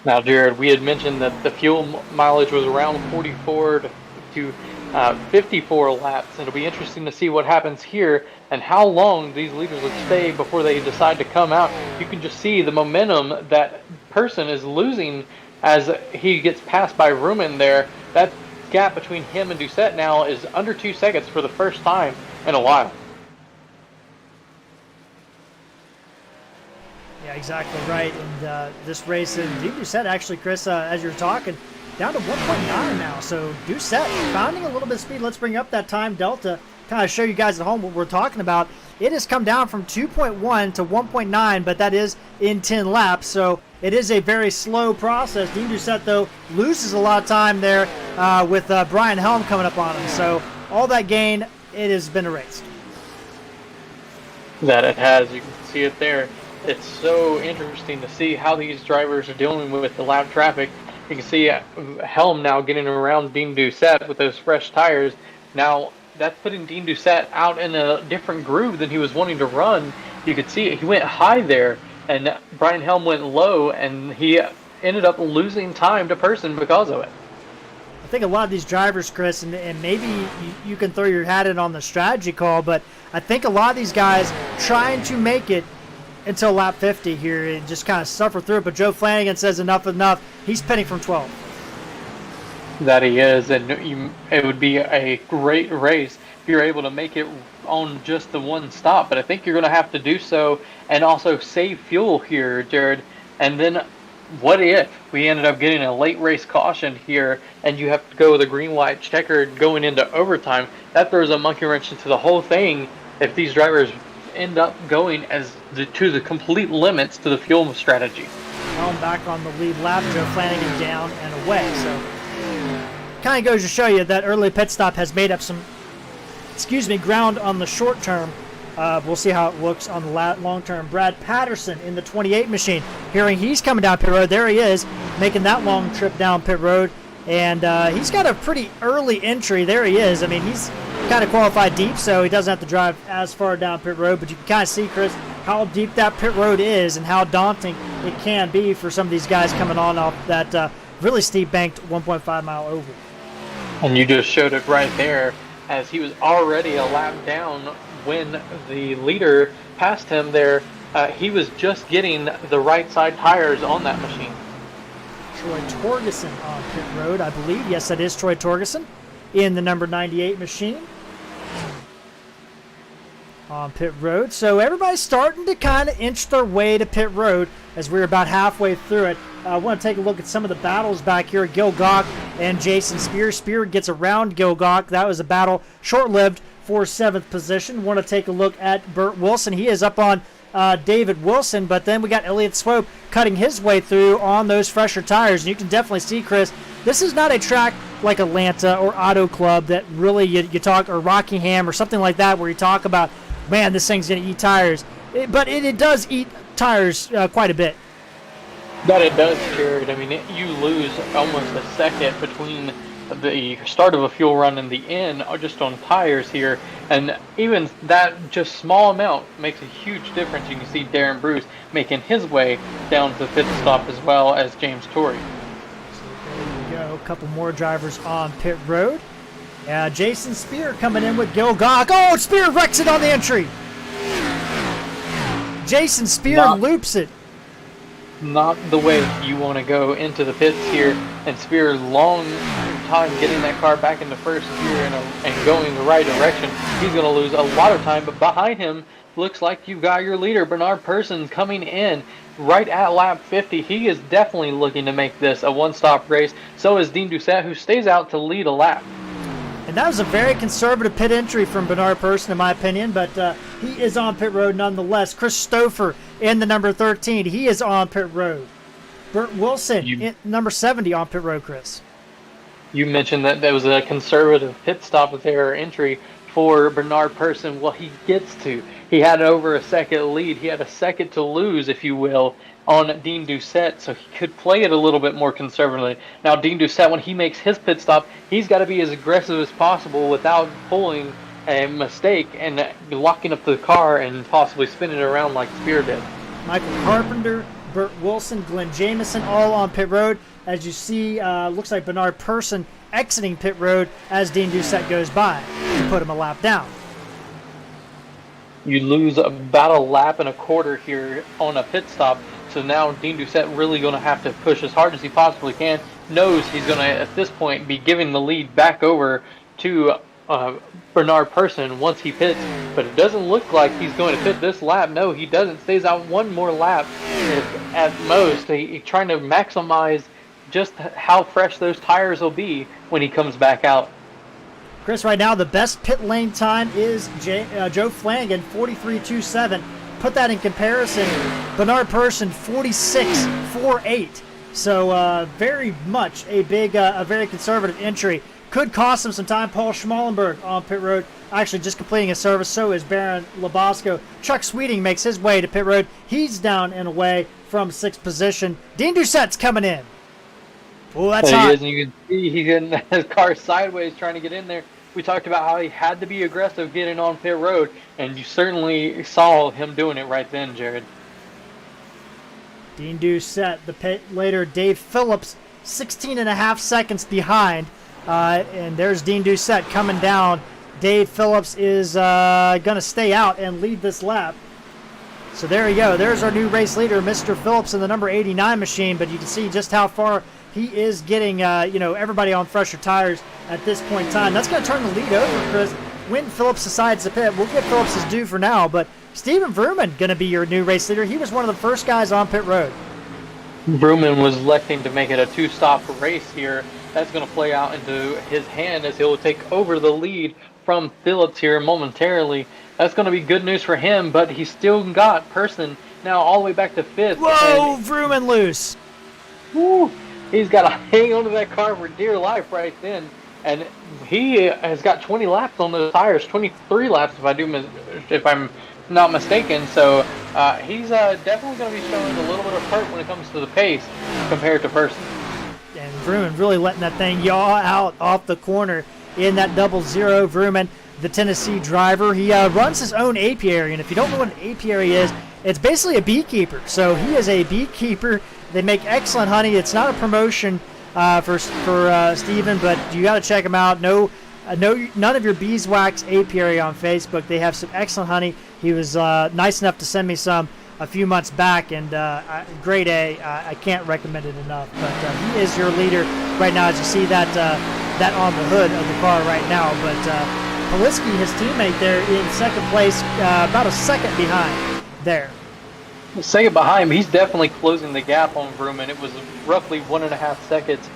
Now, Jared, we had mentioned that the fuel mileage was around 44 to 54 laps. It'll be interesting to see what happens here and how long these leaders would stay before they decide to come out. You can just see the momentum that Person is losing as he gets passed by Vrooman there. That gap between him and Doucette now is under 2 seconds for the first time in a while. Yeah, exactly right. And this race, and Dean Doucette actually, Chris, as you're talking, down to 1.9 now. So Doucette finding a little bit of speed. Let's bring up that time delta, kind of show you guys at home what we're talking about. It has come down from 2.1 to 1.9, but that is in 10 laps. So it is a very slow process. Dean Doucette, though, loses a lot of time there with Brian Helm coming up on him. So all that gain, it has been erased. That it has. You can see it there. It's so interesting to see how these drivers are dealing with the lap traffic. You can see Helm now getting around Dean Doucette with those fresh tires. Now, that's putting Dean Doucette out in a different groove than he was wanting to run. You could see it. He went high there, and Brian Helm went low, and he ended up losing time to Person because of it. I think a lot of these drivers, Chris, and maybe you can throw your hat in on the strategy call, but I think a lot of these guys trying to make it until lap 50 here and just kind of suffer through it. But Joe Flanagan says enough is enough. He's pitting from 12. That he is, and it would be a great race if you're able to make it on just the one stop. But I think you're going to have to do so and also save fuel here, Jared. And then what if we ended up getting a late race caution here and you have to go with a green-white checkered going into overtime? That throws a monkey wrench into the whole thing if these drivers end up going to the complete limits to the fuel strategy. Helm back on the lead lap, Joe Flanagan down and away. So kind of goes to show you that early pit stop has made up some ground on the short term. We'll see how it looks on the long term. Brad Patterson in the 28 machine. Hearing he's coming down pit road. There he is, making that long trip down pit road. And he's got a pretty early entry. There he is. I mean, he's kind of qualified deep, so he doesn't have to drive as far down pit road. But you can kind of see, Chris, how deep that pit road is and how daunting it can be for some of these guys coming on off that really steep banked 1.5 mile oval. And you just showed it right there, as he was already a lap down when the leader passed him there. He was just getting the right side tires on that machine. Troy Torgerson on pit road, I believe. Yes, that is Troy Torgerson in the number 98 machine on pit road. So everybody's starting to kind of inch their way to pit road as we're about halfway through it. I want to take a look at some of the battles back here. Gil Gawk and Jason Spear. Spear gets around Gil Gawk. That was a battle short-lived for 7th position. Want to take a look at Burt Wilson. He is up on David Wilson, but then we got Elliott Swope cutting his way through on those fresher tires. And you can definitely see, Chris, this is not a track like Atlanta or Auto Club that really you talk, or Rockingham or something like that, where you talk about, man, this thing's going to eat tires. But it does eat tires quite a bit. That it does, Jared. I mean, you lose almost a second between the start of a fuel run and the end just on tires here, and even that just small amount makes a huge difference. You can see Darren Bruce making his way down to the pit stop, as well as James Torrey. So there you go, a couple more drivers on pit road. Jason Spear coming in with Gil Gawk. Oh, Spear wrecks it on the entry. Jason Spear loops it. Not the way you want to go into the pits here, and Spear long time getting that car back into first gear and going the right direction. He's going to lose a lot of time, but behind him looks like you've got your leader, Bernard Persson, coming in right at lap 50. He is definitely looking to make this a one-stop race. So is Dean Doucette, who stays out to lead a lap. And that was a very conservative pit entry from Bernard Persson, in my opinion, but he is on pit road nonetheless. Chris Stouffer in the number 13. He is on pit road. Burt Wilson in number 70 on pit road, Chris. You mentioned that there was a conservative pit stop there, entry for Bernard Persson. Well, he gets to. He had over a second lead. He had a second to lose, if you will, on Dean Doucette, so he could play it a little bit more conservatively. Now, Dean Doucette, when he makes his pit stop, he's got to be as aggressive as possible without pulling a mistake and locking up the car and possibly spinning it around like Spear did. Michael Carpenter, Burt Wilson, Glenn Jamieson, all on pit road. As you see, looks like Bernard Persson exiting pit road as Dean Doucette goes by to put him a lap down. You lose about a lap and a quarter here on a pit stop. So now Dean Doucette really going to have to push as hard as he possibly can. Knows he's going to, at this point, be giving the lead back over to Bernard Persson once he pits. But it doesn't look like he's going to pit this lap. No, he doesn't. Stays out one more lap at most. He's trying to maximize just how fresh those tires will be when he comes back out. Chris, right now the best pit lane time is Joe Flanagan, 43.27. Put that in comparison, Bernard Persson, 46.48. So very much a very conservative entry. Could cost him some time. Paul Schmallenberg on pit road, actually just completing a service. So is Baron Labasco. Chuck Sweeting makes his way to pit road. He's down and away from 6th position. Dean Doucette's coming in. Oh, that's hot. He is, and you can see he's in his car sideways trying to get in there. We talked about how he had to be aggressive getting on pit road, and you certainly saw him doing it right then, Jared. Dean Doucette, the pit later, Dave Phillips, 16.5 seconds behind. And there's Dean Doucette coming down. Dave Phillips is going to stay out and lead this lap. So there you go. There's our new race leader, Mr. Phillips, in the number 89 machine. But you can see just how far he is getting, everybody on fresher tires at this point in time. That's going to turn the lead over, Chris. When Phillips decides to pit, we'll get Phillips his due for now. But Stephen Vrooman going to be your new race leader. He was one of the first guys on pit road. Vrooman was electing to make it a two-stop race here. That's going to play out into his hand as he'll take over the lead from Phillips here momentarily. That's going to be good news for him, but he's still got Persson now all the way back to 5th. Whoa, Vrooman loose. Woo, he's got to hang onto that car for dear life right then. And he has got 20 laps on those tires, 23 laps if I'm not mistaken. So he's definitely going to be showing a little bit of hurt when it comes to the pace compared to Persson. And Vrooman really letting that thing yaw out off the corner in that 0-0. Vrooman, the Tennessee driver, he runs his own apiary. And if you don't know what an apiary is, It's basically a beekeeper. So he is a beekeeper. They make excellent honey. It's not a promotion for Steven, but you got to check him out. No, none of your beeswax apiary on Facebook. They have some excellent honey. He was nice enough to send me some a few months back, and grade A. I can't recommend it enough. But he is your leader right now, as you see that on the hood of the car right now. But Poliski, his teammate there, in second place, about a second behind there. Second behind him, he's definitely closing the gap on Vrooman. It was roughly 1.5 seconds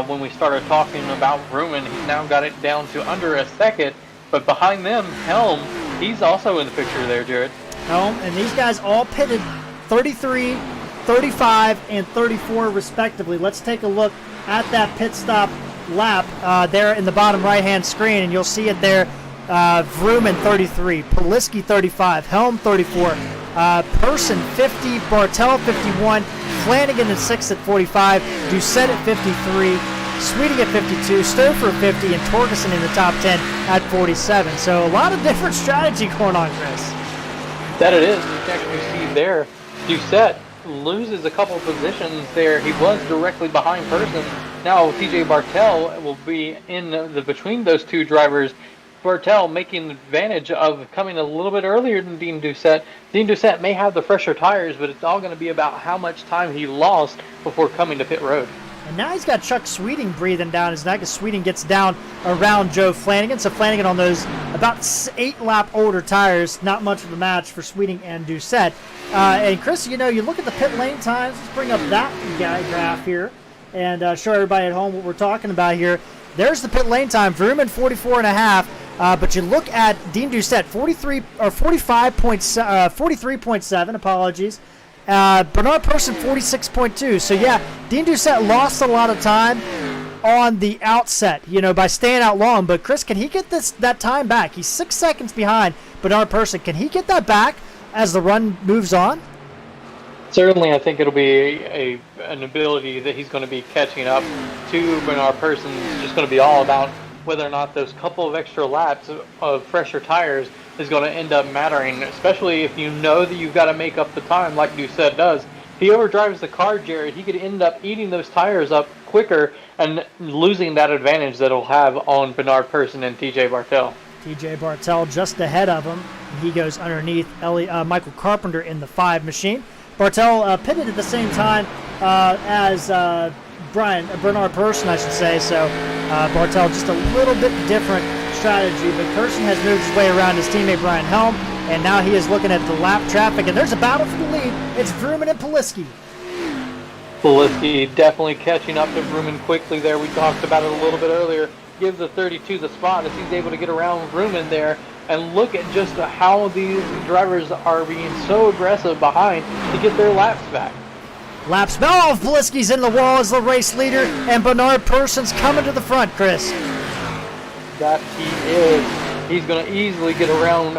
when we started talking about Vrooman. He's now got it down to under a second. But behind them, Helm, he's also in the picture there, Jared. Helm, and these guys all pitted 33, 35, and 34 respectively. Let's take a look at that pit stop lap there in the bottom right-hand screen, and you'll see it there. Vrooman 33, Poliski 35, Helm 34, Person 50, Bartel 51, Flanagan in 6th at 45, Doucette at 53, Sweeting at 52, Stouffer at 50, and Torgerson in the top 10 at 47. So a lot of different strategy going on, Chris. That it is. You can actually see there, Doucette loses a couple positions there. He was directly behind Person. Now TJ Bartel will be in the between those two drivers. Bartel making advantage of coming a little bit earlier than Dean Doucette. Dean Doucette may have the fresher tires, but it's all going to be about how much time he lost before coming to pit road. And now he's got Chuck Sweeting breathing down his neck as Sweeting gets down around Joe Flanagan. So Flanagan on those about 8-lap older tires, not much of a match for Sweeting and Doucette. And Chris, you look at the pit lane times. Let's bring up that graph here and show everybody at home what we're talking about here. There's the pit lane time. Vrooman 44.5. But you look at Dean Doucette, 43.7. Apologies. Bernard Person 46.2. So yeah, Dean Doucette lost a lot of time on the outset, by staying out long. But Chris, can he get that time back? He's 6 seconds behind Bernard Person. Can he get that back as the run moves on? Certainly, I think it'll be an ability that he's going to be catching up to Bernard Person. It's just going to be all about whether or not those couple of extra laps of fresher tires is going to end up mattering, especially if you know that you've got to make up the time like Doucette does. If he overdrives the car, Jared, he could end up eating those tires up quicker and losing that advantage that he'll have on Bernard Person and TJ Bartel. TJ Bartel just ahead of him. He goes underneath Michael Carpenter in the 5 machine. Bartel pitted at the same time as Bernard Person, I should say. So Bartel just a little bit different strategy, but Person has moved his way around his teammate Brian Helm, and now he is looking at the lap traffic, and there's a battle for the lead. It's Vrooman and Poliski. Poliski definitely catching up to Vrooman quickly there. We talked about it a little bit earlier. Gives the 32 the spot as he's able to get around Vrooman there. And look at just how these drivers are being so aggressive behind to get their laps back. Laps now. Poliski's in the wall as the race leader, and Bernard Person's coming to the front, Chris. That he is. He's going to easily get around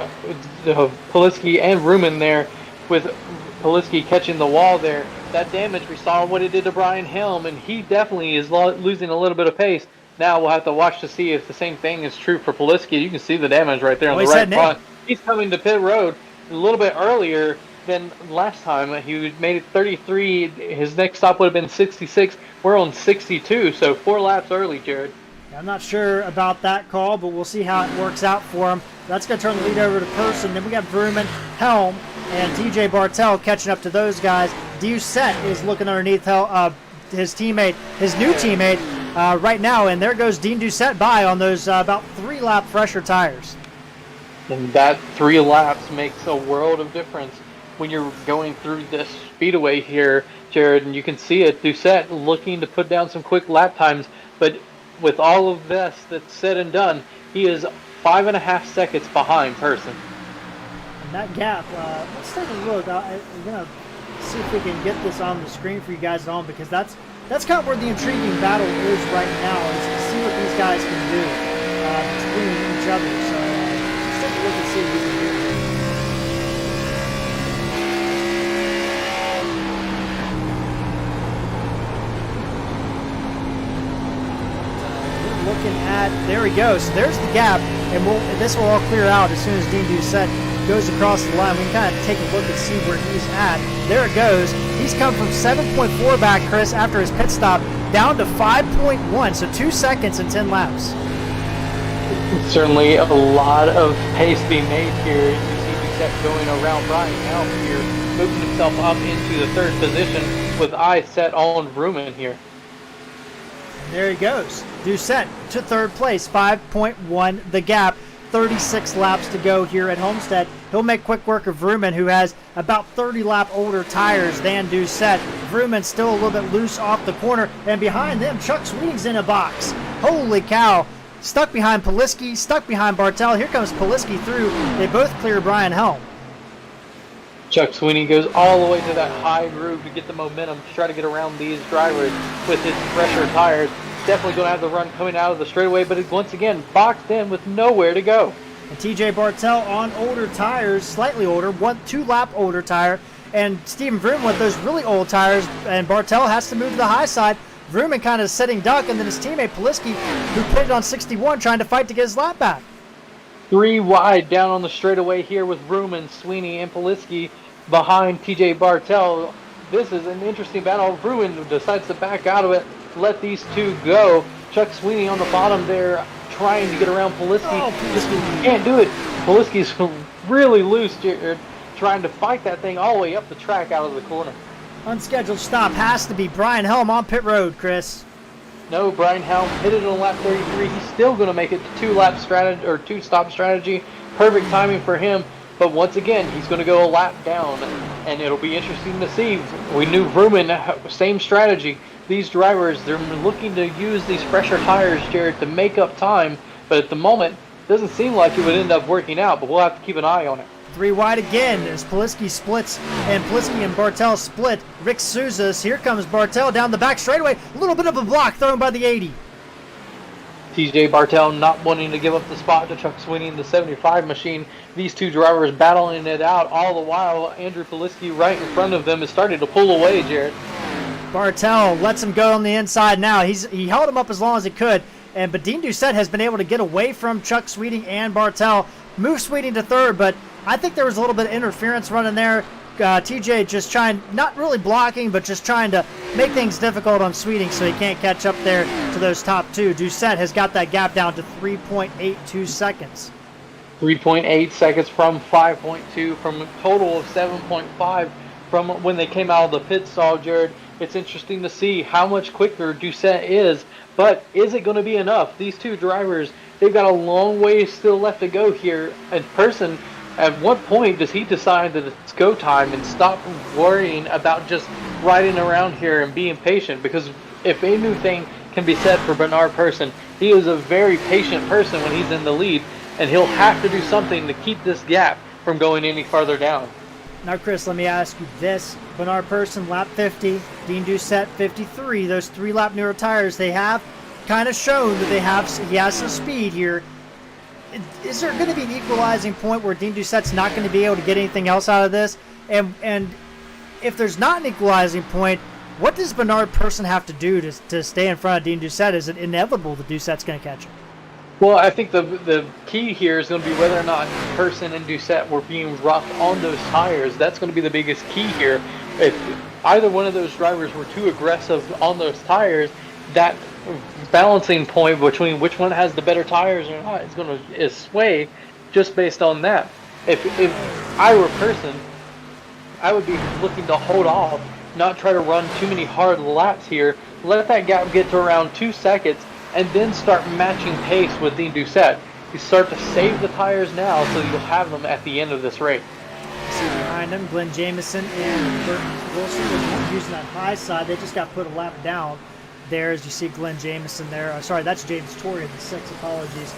Poliski and Vrooman there, with Poliski catching the wall there. That damage, we saw what it did to Brian Helm, and he definitely is losing a little bit of pace. Now we'll have to watch to see if the same thing is true for Poliski. You can see the damage right there on the right front. He's coming to pit road a little bit earlier than last time. He made it 33. His next stop would have been 66. We're on 62, so 4 laps early, Jared. I'm not sure about that call, but we'll see how it works out for him. That's going to turn the lead over to Person. Then we got Vrooman, Helm, and TJ Bartel catching up to those guys. Doucette is looking underneath his teammate, his new teammate, right now, and there goes Dean Doucette by on those about 3-lap fresher tires. And that 3 laps makes a world of difference when you're going through this speedway here, Jared, and you can see it. Doucette looking to put down some quick lap times, but with all of this that's said and done, he is 5.5 seconds behind Person. And that gap, let's take a look. I'm going to see if we can get this on the screen for you guys at home, because that's kind of where the intriguing battle is right now, is to see what these guys can do between each other. So let's take a look and see what we can do. Looking at, there we go. So there's the gap, and this will all clear out as soon as Dean Doucette goes across the line. We can kind of take a look and see where he's at. There it goes. He's come from 7.4 back, Chris, after his pit stop, down to 5.1, so 2 seconds and 10 laps. Certainly a lot of pace being made here. You see Doucette going around Brian Helm here, moving himself up into the third position with eyes set on Vrooman here. And there he goes. Doucette to third place, 5.1 the gap. 36 laps to go here at Homestead. He'll make quick work of Vrooman, who has about 30 lap older tires than Doucette. Vrooman still a little bit loose off the corner, and behind them, Chuck Sweeting's in a box. Holy cow. Stuck behind Poliski, stuck behind Bartel. Here comes Poliski through. They both clear Brian Helm. Chuck Sweeney goes all the way to that high groove to get the momentum to try to get around these drivers with his fresher tires. Definitely going to have the run coming out of the straightaway, but it's once again boxed in with nowhere to go. And TJ Bartel on older tires, slightly older, 2 lap older tire, and Steven Vrooman with those really old tires, and Bartel has to move to the high side. Vrooman kind of sitting duck, and then his teammate Poliski, who pitted on 61, trying to fight to get his lap back. 3 wide down on the straightaway here with Vrooman, Sweeney, and Poliski behind TJ Bartel. This is an interesting battle. Vrooman decides to back out of it, let these two go. Chuck Sweeney on the bottom there trying to get around Poliski. Poliski can't do it. Poliski's really loose, Jared, trying to fight that thing all the way up the track out of the corner. Unscheduled stop has to be Brian Helm on pit road, Chris. No, Brian Helm hit it on lap 33. He's still going to make it to 2-lap strategy or 2-stop strategy. Perfect timing for him. But once again, he's going to go a lap down, and it'll be interesting to see. We knew Vrooman, same strategy. These drivers, they're looking to use these fresher tires, Jared, to make up time. But at the moment, it doesn't seem like it would end up working out, but we'll have to keep an eye on it. 3 wide again as Poliski splits, and Poliski and Bartel split. Rick Souzas, here comes Bartel down the back straightaway. A little bit of a block thrown by the 80. TJ Bartel not wanting to give up the spot to Chuck Sweeney in the 75 machine. These two drivers battling it out all the while. Andrew Poliski right in front of them is starting to pull away, Jared. Bartel lets him go on the inside now. He held him up as long as he could, but Dean Doucette has been able to get away from Chuck Sweeting and Bartel. Move Sweeting to third, but I think there was a little bit of interference running there. TJ just trying, not really blocking, but just trying to make things difficult on Sweeting so he can't catch up there to those top two. Doucette has got that gap down to 3.82 seconds. 3.8 seconds from 5.2, from a total of 7.5 from when they came out of the pit stall, Jared. It's interesting to see how much quicker Doucette is, but is it going to be enough? These two drivers, they've got a long way still left to go here. In person, at what point does he decide that it's go time and stop worrying about just riding around here and being patient? Because if anything can be said for Bernard Persson, he is a very patient person when he's in the lead, and he'll have to do something to keep this gap from going any farther down. Now, Chris, let me ask you this. Bernard Persson, lap 50. Dean Doucette, 53. Those 3-lap newer tires, they have kind of shown that he has some speed here. Is there going to be an equalizing point where Dean Doucette's not going to be able to get anything else out of this? And if there's not an equalizing point, what does Bernard Persson have to do to stay in front of Dean Doucette? Is it inevitable that Doucette's going to catch him? Well, I think the key here is going to be whether or not Persson and Doucette were being rough on those tires. That's going to be the biggest key here. If either one of those drivers were too aggressive on those tires, that balancing point between which one has the better tires or not is going to sway just based on that. If I were Persson, I would be looking to hold off, not try to run too many hard laps here, let that gap get to around 2 seconds, and then start matching pace with Dean Doucette. You start to save the tires now so you'll have them at the end of this race. See behind them, Glenn Jamieson and Burt Wilson was using that high side. They just got put a lap down there as you see Glenn Jamieson there. Sorry, that's James Torrey in the 6. Apologies.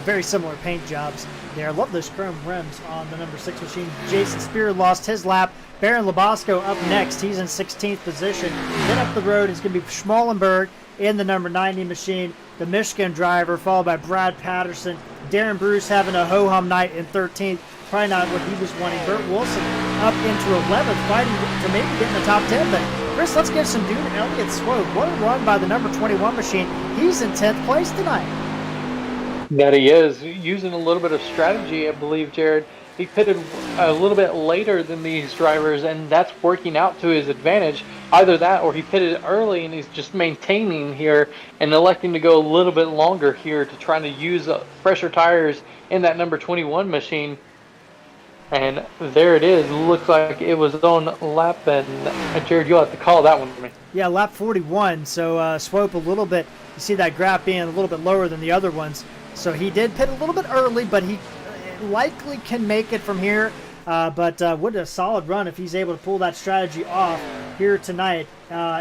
Very similar paint jobs there. I love those chrome rims on the number 6 machine. Jason Spear lost his lap. Baron Labasco up next. He's in 16th position. Then up the road is going to be Schmallenberg in the number 90 machine, the Michigan driver, followed by Brad Patterson. Darren Bruce having a ho-hum night in 13th. Probably not what he was wanting. Burt Wilson up into 11th, fighting to maybe get in the top 10. But Chris, let's give some due to Elliott Swope. What a run by the number 21 machine. He's in 10th place tonight. That he is, using a little bit of strategy, I believe, Jared. he pitted a little bit later than these drivers, and that's working out to his advantage. Either that, or he pitted early and he's just maintaining here and electing to go a little bit longer here to try to use fresher tires in that number 21 machine. And there it is. Looks like it was on lap, and Jared, you'll have to call that one for me. Yeah, lap 41. So swope a little bit. You see that graph being a little bit lower than the other ones. So he did pit a little bit early, but he likely can make it from here. But what a solid run if he's able to pull that strategy off here tonight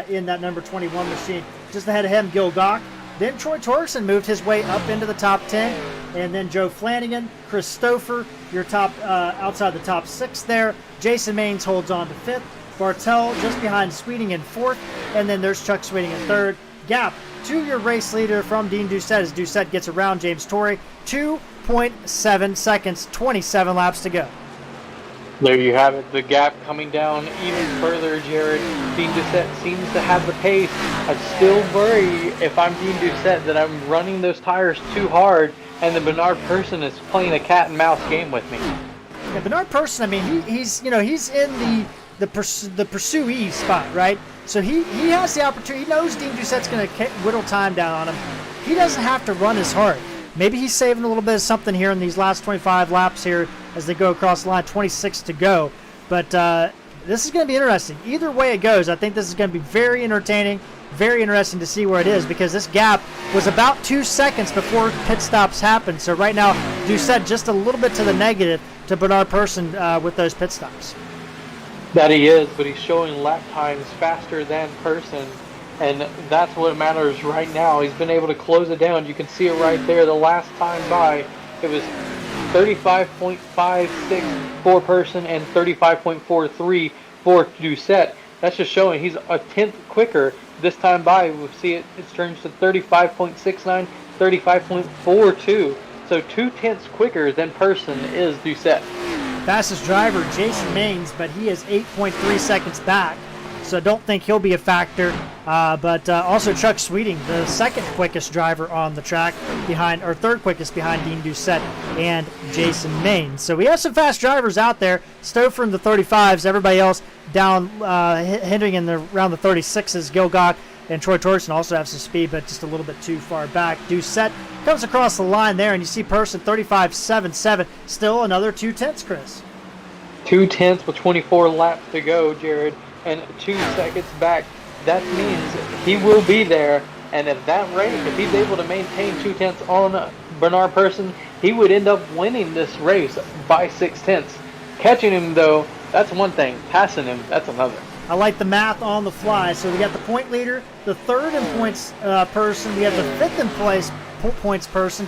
in that number 21 machine. Just ahead of him, Gil Gock. Then Troy Torgerson moved his way up into the top 10. And then Joe Flanagan, Chris Stouffer, your top outside the top 6 there. Jason Maines holds on to 5th. Bartel just behind Sweeting in 4th. And then there's Chuck Sweeting in 3rd. Gap to your race leader from Dean Doucette as Doucette gets around James Torrey. 2.7 seconds, 27 laps to go. There you have it, the gap coming down even further, Jared. Dean Doucette seems to have the pace. I still worry if I'm Dean Doucette that I'm running those tires too hard and the Bernard Person is playing a cat and mouse game with me. Yeah, Bernard Person, I mean, he's in the pursuee spot, right? So he has the opportunity. He knows Dean Doucette's going to whittle time down on him. He doesn't have to run as hard. Maybe he's saving a little bit of something here in these last 25 laps here as they go across the line, 26 to go. But this is going to be interesting. Either way it goes, I think this is going to be very entertaining, very interesting to see where it is, because this gap was about 2 seconds before pit stops happened. So right now, Doucette just a little bit to the negative to Bernard Person with those pit stops. That he is, but he's showing lap times faster than Person. And that's what matters right now. He's been able to close it down. You can see it right there. The last time by, it was 35.56 for Person and 35.43 for Doucette. That's just showing he's a tenth quicker. This time by, we'll see it turns to 35.69, 35.42. So 2/10 quicker than Person is Doucette. Fastest driver, Jason Maines, but he is 8.3 seconds back. So I don't think he'll be a factor. But also Chuck Sweeting, the second quickest driver on the track third quickest behind Dean Doucette and Jason Maines. So we have some fast drivers out there. Stouffer in the 35s, everybody else down hindering in around the 36s. Gil Gock and Troy Torgerson also have some speed, but just a little bit too far back. Doucette comes across the line there, and you see Person 35.77, still another 2/10, Chris. 2/10 with 24 laps to go, Jared. And 2 seconds back, that means he will be there. And at that rate, if he's able to maintain 2/10 on Bernard Person, he would end up winning this race by 6/10. Catching him, though, that's one thing. Passing him, that's another. I like the math on the fly. So we got the point leader, the third in points Person. We have the fifth in points Person.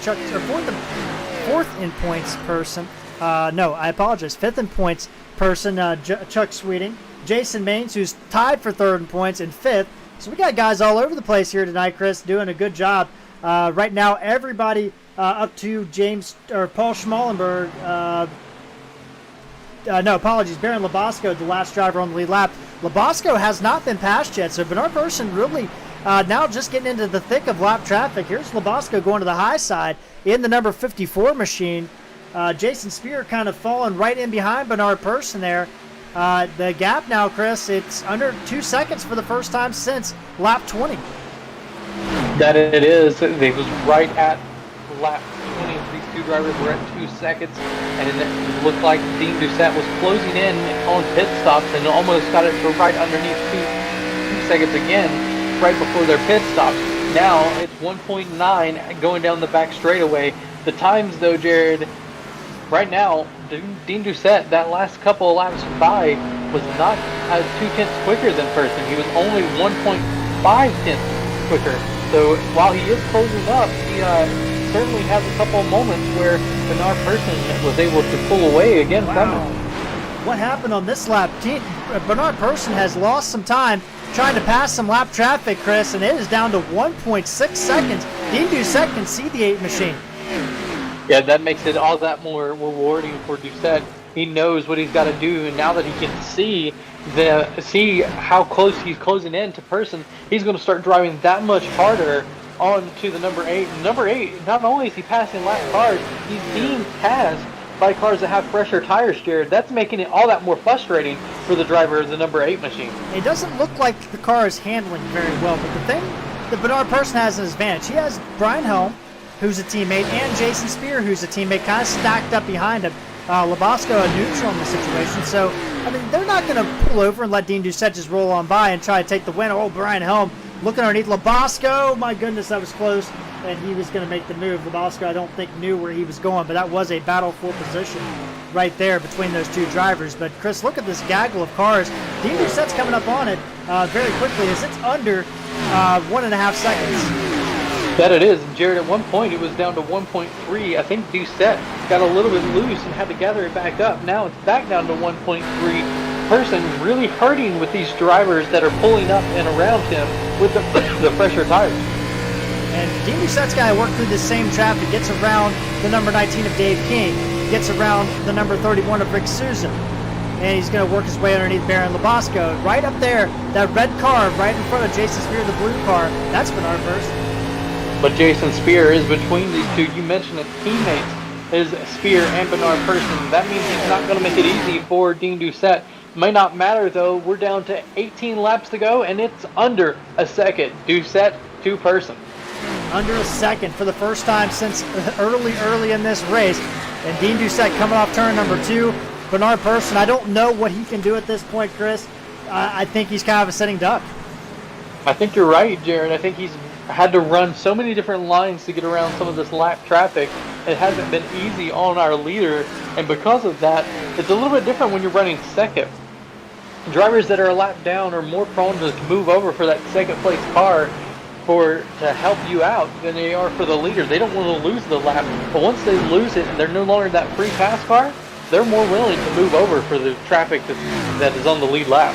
Fourth in points Person. No, I apologize. Fifth in points Person. Chuck Sweeting. Jason Maines, who's tied for third in points, and fifth. So we got guys all over the place here tonight, Chris, doing a good job. Right now, everybody up to Paul Schmallenberg. No, apologies. Baron Labasco, the last driver on the lead lap. Labasco has not been passed yet, so Bernard Person really now just getting into the thick of lap traffic. Here's Labasco going to the high side in the number 54 machine. Jason Spear kind of falling right in behind Bernard Person there. The gap now, Chris, it's under 2 seconds for the first time since lap 20. That it is. It was right at lap 20. These two drivers were at 2 seconds, and it looked like Dean Doucette was closing in on pit stops and almost got it to right underneath 2 seconds again, right before their pit stops. Now it's 1.9 going down the back straightaway. The times, though, Jared, right now, Dean Doucette, that last couple of laps by, was not 2/10 quicker than Person. He was only 1.5 tenths quicker. So while he is closing up, he certainly has a couple of moments where Bernard Person was able to pull away again from him. What happened on this lap? Bernard Person has lost some time trying to pass some lap traffic, Chris, and it is down to 1.6 seconds. Dean Doucette can see the 8 machine. Yeah, that makes it all that more rewarding for Doucette. He knows what he's got to do, and now that he can see how close he's closing in to Person, he's going to start driving that much harder on to the number 8. Number 8, not only is he passing lap cars, he's being passed by cars that have fresher tires, Jared. That's making it all that more frustrating for the driver of the number 8 machine. It doesn't look like the car is handling very well, but the thing that Bernard Person has an advantage. He has Brian Helm, who's a teammate, and Jason Spear, who's a teammate, kind of stacked up behind him. Labasco a neutral in the situation, so I mean they're not going to pull over and let Dean Doucette just roll on by and try to take the win. Oh, Brian Helm looking underneath Labasco. My goodness, that was close, and he was going to make the move. Labasco, I don't think, knew where he was going, but that was a battle for position right there between those two drivers. But Chris, look at this gaggle of cars. Dean Doucette's coming up on it very quickly as it's under 1.5 seconds. That it is. Jared, at one point it was down to 1.3. I think Doucette got a little bit loose and had to gather it back up. Now it's back down to 1.3. Person really hurting with these drivers that are pulling up and around him with the fresher tires. And Dean Doucette's got to work through this same traffic. Gets around the number 19 of Dave King. Gets around the number 31 of Rick Souza. And he's going to work his way underneath Baron Labasco. Right up there, that red car right in front of Jason Spear, the blue car. That's Bernard Person. But Jason Spear is between these two. You mentioned that teammates is Spear and Bernard Person. That means he's not going to make it easy for Dean Doucette. Might not matter though. We're down to 18 laps to go, and it's under a second. Doucette to Person. Under a second for the first time since early in this race. And Dean Doucette coming off turn number 2. Bernard Person, I don't know what he can do at this point, Chris. I think he's kind of a sitting duck. I think you're right, Jared. I think he's had to run so many different lines to get around some of this lap traffic. It hasn't been easy on our leader, and because of that, it's a little bit different when you're running second. Drivers that are a lap down are more prone to move over for that second place car to help you out than they are for the leaders. They don't want to lose the lap, but once they lose it and they're no longer that free pass car, they're more willing to move over for the traffic that is on the lead lap.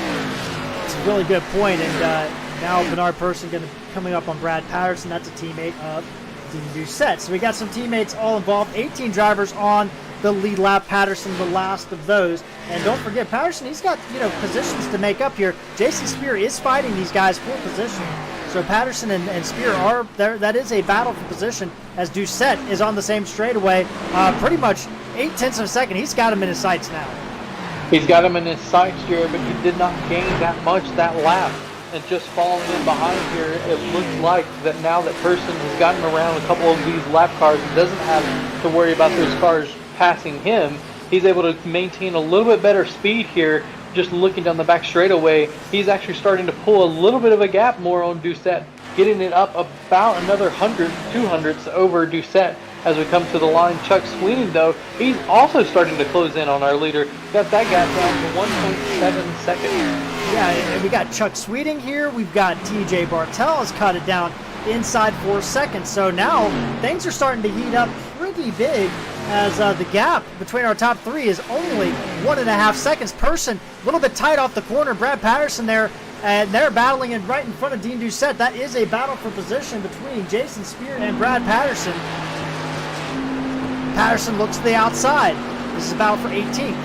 It's a really good point, and now Bernard Person coming up on Brad Patterson. That's a teammate of Dean Doucette. So we got some teammates all involved. 18 drivers on the lead lap. Patterson, the last of those. And don't forget, Patterson, he's got positions to make up here. Jason Spear is fighting these guys for position. So Patterson and Spear are there. That is a battle for position as Doucette is on the same straightaway. Pretty much 0.8 of a second. He's got him in his sights now. He's got him in his sights, Jared, but he did not gain that much that lap. And just falling in behind here, it looks like that now that Person has gotten around a couple of these lap cars and doesn't have to worry about those cars passing him. He's able to maintain a little bit better speed here. Just looking down the back straightaway, he's actually starting to pull a little bit of a gap more on Doucette, getting it up about another 200ths over Doucette as we come to the line. Chuck Sweeney, though, he's also starting to close in on our leader. Got that gap down to 1.7 seconds. Yeah, and we got Chuck Sweeting here. We've got TJ Bartel has cut it down inside 4 seconds. So now things are starting to heat up pretty big as the gap between our top 3 is only 1.5 seconds. Person a little bit tight off the corner. Brad Patterson there, and they're battling it right in front of Dean Doucette. That is a battle for position between Jason Spear and Brad Patterson. Patterson looks to the outside. This is a battle for 18th.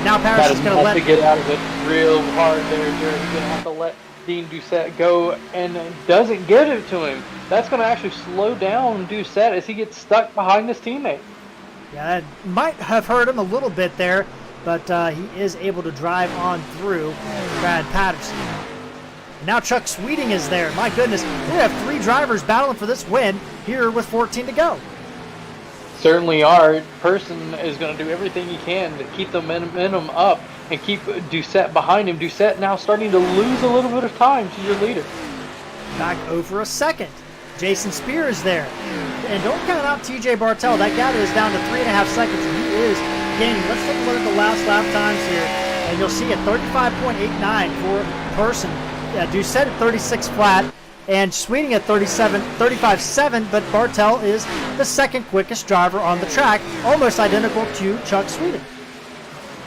Now Patterson's going to let... to get out of it real hard there, Jared. He's going to have to let Dean Doucette go, and doesn't get it to him. That's going to actually slow down Doucette as he gets stuck behind his teammate. Yeah, that might have hurt him a little bit there, but he is able to drive on through Brad Patterson. Now Chuck Sweeting is there. My goodness, we have 3 drivers battling for this win here with 14 to go. Certainly are. Person is going to do everything he can to keep the momentum up and keep Doucette behind him. Doucette now starting to lose a little bit of time to your leader. Back over a second. Jason Spear is there. And don't count out TJ Bartel. That gap is down to 3.5 seconds, and he is gaining. Let's take a look at the last lap times here, and you'll see a 35.89 for Person. Doucette at 36 flat, and Sweeting at 35.7, but Bartel is the second quickest driver on the track, almost identical to Chuck Sweeting.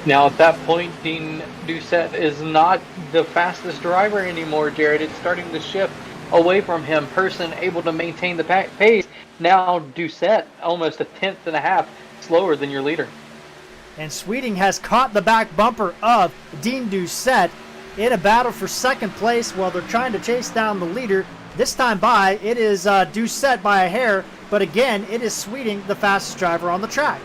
Now at that point, Dean Doucette is not the fastest driver anymore, Jared. It's starting to shift away from him. Person able to maintain the pace. Now Doucette almost 1.5 slower than your leader. And Sweeting has caught the back bumper of Dean Doucette in a battle for second place while they're trying to chase down the leader. This time by, it is Doucette by a hair, but again, it is Sweeting, the fastest driver on the track.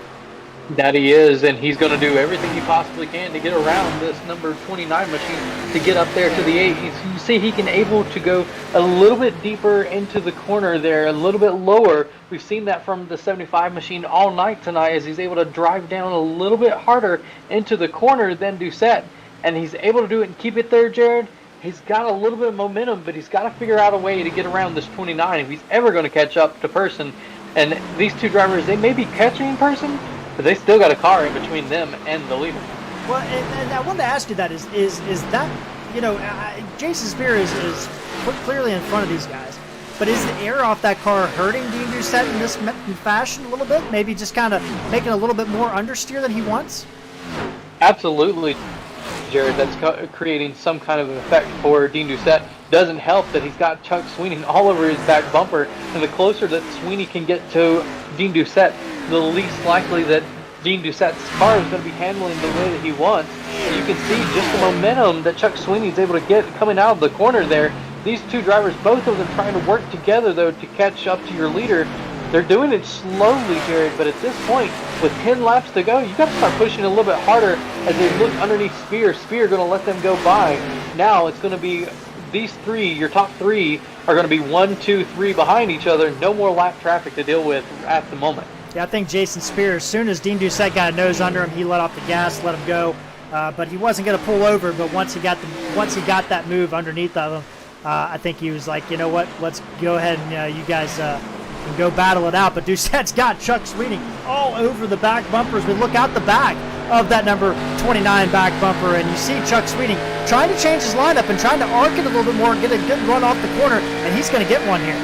That he is, and he's going to do everything he possibly can to get around this number 29 machine to get up there to the 8. You see he can able to go a little bit deeper into the corner there, a little bit lower. We've seen that from the 75 machine all night tonight as he's able to drive down a little bit harder into the corner than Doucette. And he's able to do it and keep it there, Jared. He's got a little bit of momentum, but he's got to figure out a way to get around this 29 if he's ever going to catch up to Person. And these two drivers, they may be catching Person, but they still got a car in between them and the leader. Well, and I wanted to ask you that is that, Jason Spear is clearly in front of these guys, but is the air off that car hurting Dean Doucette in this fashion a little bit? Maybe just kind of making a little bit more understeer than he wants? Absolutely, Jared. That's creating some kind of effect for Dean Doucette. Doesn't help that he's got Chuck Sweeney all over his back bumper, and the closer that Sweeney can get to Dean Doucette, the least likely that Dean Doucette's car is going to be handling the way that he wants. And you can see just the momentum that Chuck Sweeney is able to get coming out of the corner there. These two drivers, both of them trying to work together, though, to catch up to your leader. They're doing it slowly, Jared, but at this point, with 10 laps to go, you got to start pushing a little bit harder as they look underneath Spear. Spear going to let them go by. Now it's going to be these three, your top three, are going to be 1, 2, 3 behind each other. No more lap traffic to deal with at the moment. Yeah, I think Jason Spear, as soon as Dean Doucette got a nose under him, he let off the gas, let him go. But he wasn't going to pull over. But once he got that move underneath of him, I think he was like, you know what, let's go ahead and you guys can go battle it out. But Doucette's got Chuck Sweeney all over the back bumpers. We look out the back of that number 29 back bumper, and you see Chuck Sweeney trying to change his lineup and trying to arc it a little bit more and get a good run off the corner, and he's going to get one here.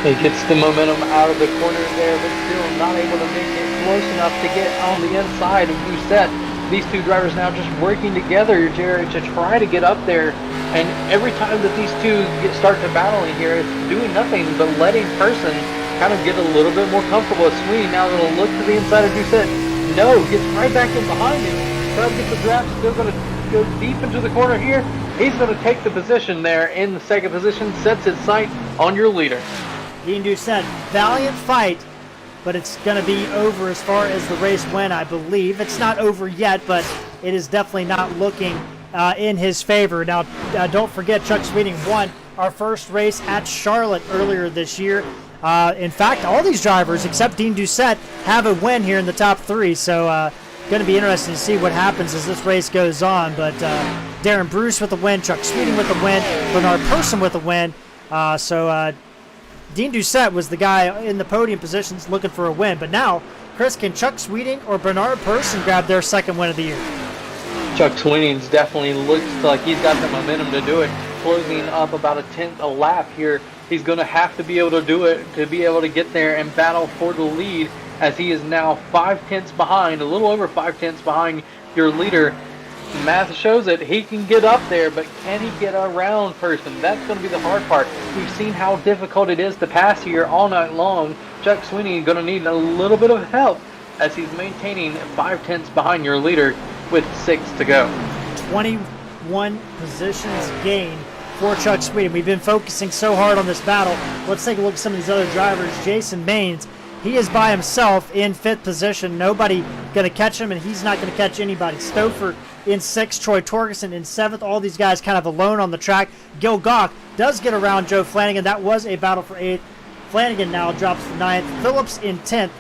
He gets the momentum out of the corner there, but still not able to make it close enough to get on the inside of Doucette. These two drivers now just working together, Jared, to try to get up there. And every time that these two start to battling here, it's doing nothing but letting Person kind of get a little bit more comfortable. Sweeney now going to look to the inside of Doucette. No, gets right back in behind him. Tries to get the draft, still going to go deep into the corner here. He's going to take the position there in the second position, sets his sight on your leader. Dean Doucette, valiant fight, but it's going to be over as far as the race went, I believe. It's not over yet, but it is definitely not looking in his favor. Now, don't forget, Chuck Sweeney won our first race at Charlotte earlier this year. In fact, all these drivers, except Dean Doucette, have a win here in the top three, so going to be interesting to see what happens as this race goes on. But Darren Bruce with a win, Chuck Sweeney with a win, Bernard Person with a win. Dean Doucette was the guy in the podium positions looking for a win. But now, Chris, can Chuck Sweeney or Bernard Person grab their second win of the year? Chuck Sweeney's definitely looks like he's got the momentum to do it. Closing up about a tenth a lap here. He's going to have to be able to do it to be able to get there and battle for the lead, as he is now 5 tenths behind, a little over 5 tenths behind your leader. Math shows it. He can get up there, but can he get around Person? That's going to be the hard part. We've seen how difficult it is to pass here all night long. Chuck Sweeney is going to need a little bit of help as he's maintaining 5 tenths behind your leader with 6 to go. 21 positions gained for Chuck Sweeney. We've been focusing so hard on this battle. Let's take a look at some of these other drivers. Jason Maines, he is by himself in 5th position. Nobody going to catch him, and he's not going to catch anybody. Stouffer in 6th, Troy Torgerson in 7th. All these guys kind of alone on the track. Gil Gauck does get around Joe Flanagan. That was a battle for 8th. Flanagan now drops to 9th. Phillips in 10th.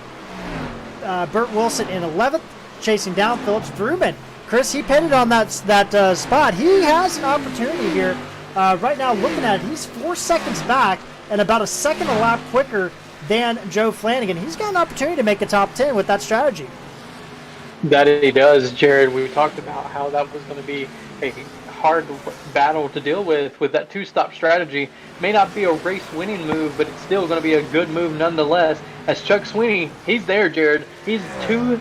Burt Wilson in 11th, chasing down Phillips. Vrooman, Chris, he pitted on that spot. He has an opportunity here. Right now, looking at it, he's 4 seconds back and about a second a lap quicker than Joe Flanagan. He's got an opportunity to make a top 10 with that strategy. That he does, Jared. We talked about how that was going to be a hard battle to deal with that two-stop strategy. May not be a race-winning move, but it's still going to be a good move nonetheless. As Chuck Sweeney, he's there, Jared. He's 2